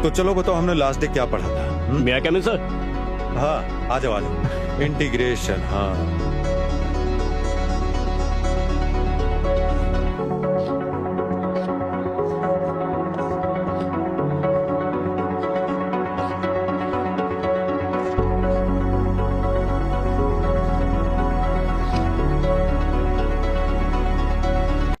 तो चलो बताओ, हमने लास्ट डे क्या पढ़ा था? मैं क्या सर? हाँ, आ जाओ आ जाओ। इंटीग्रेशन, हाँ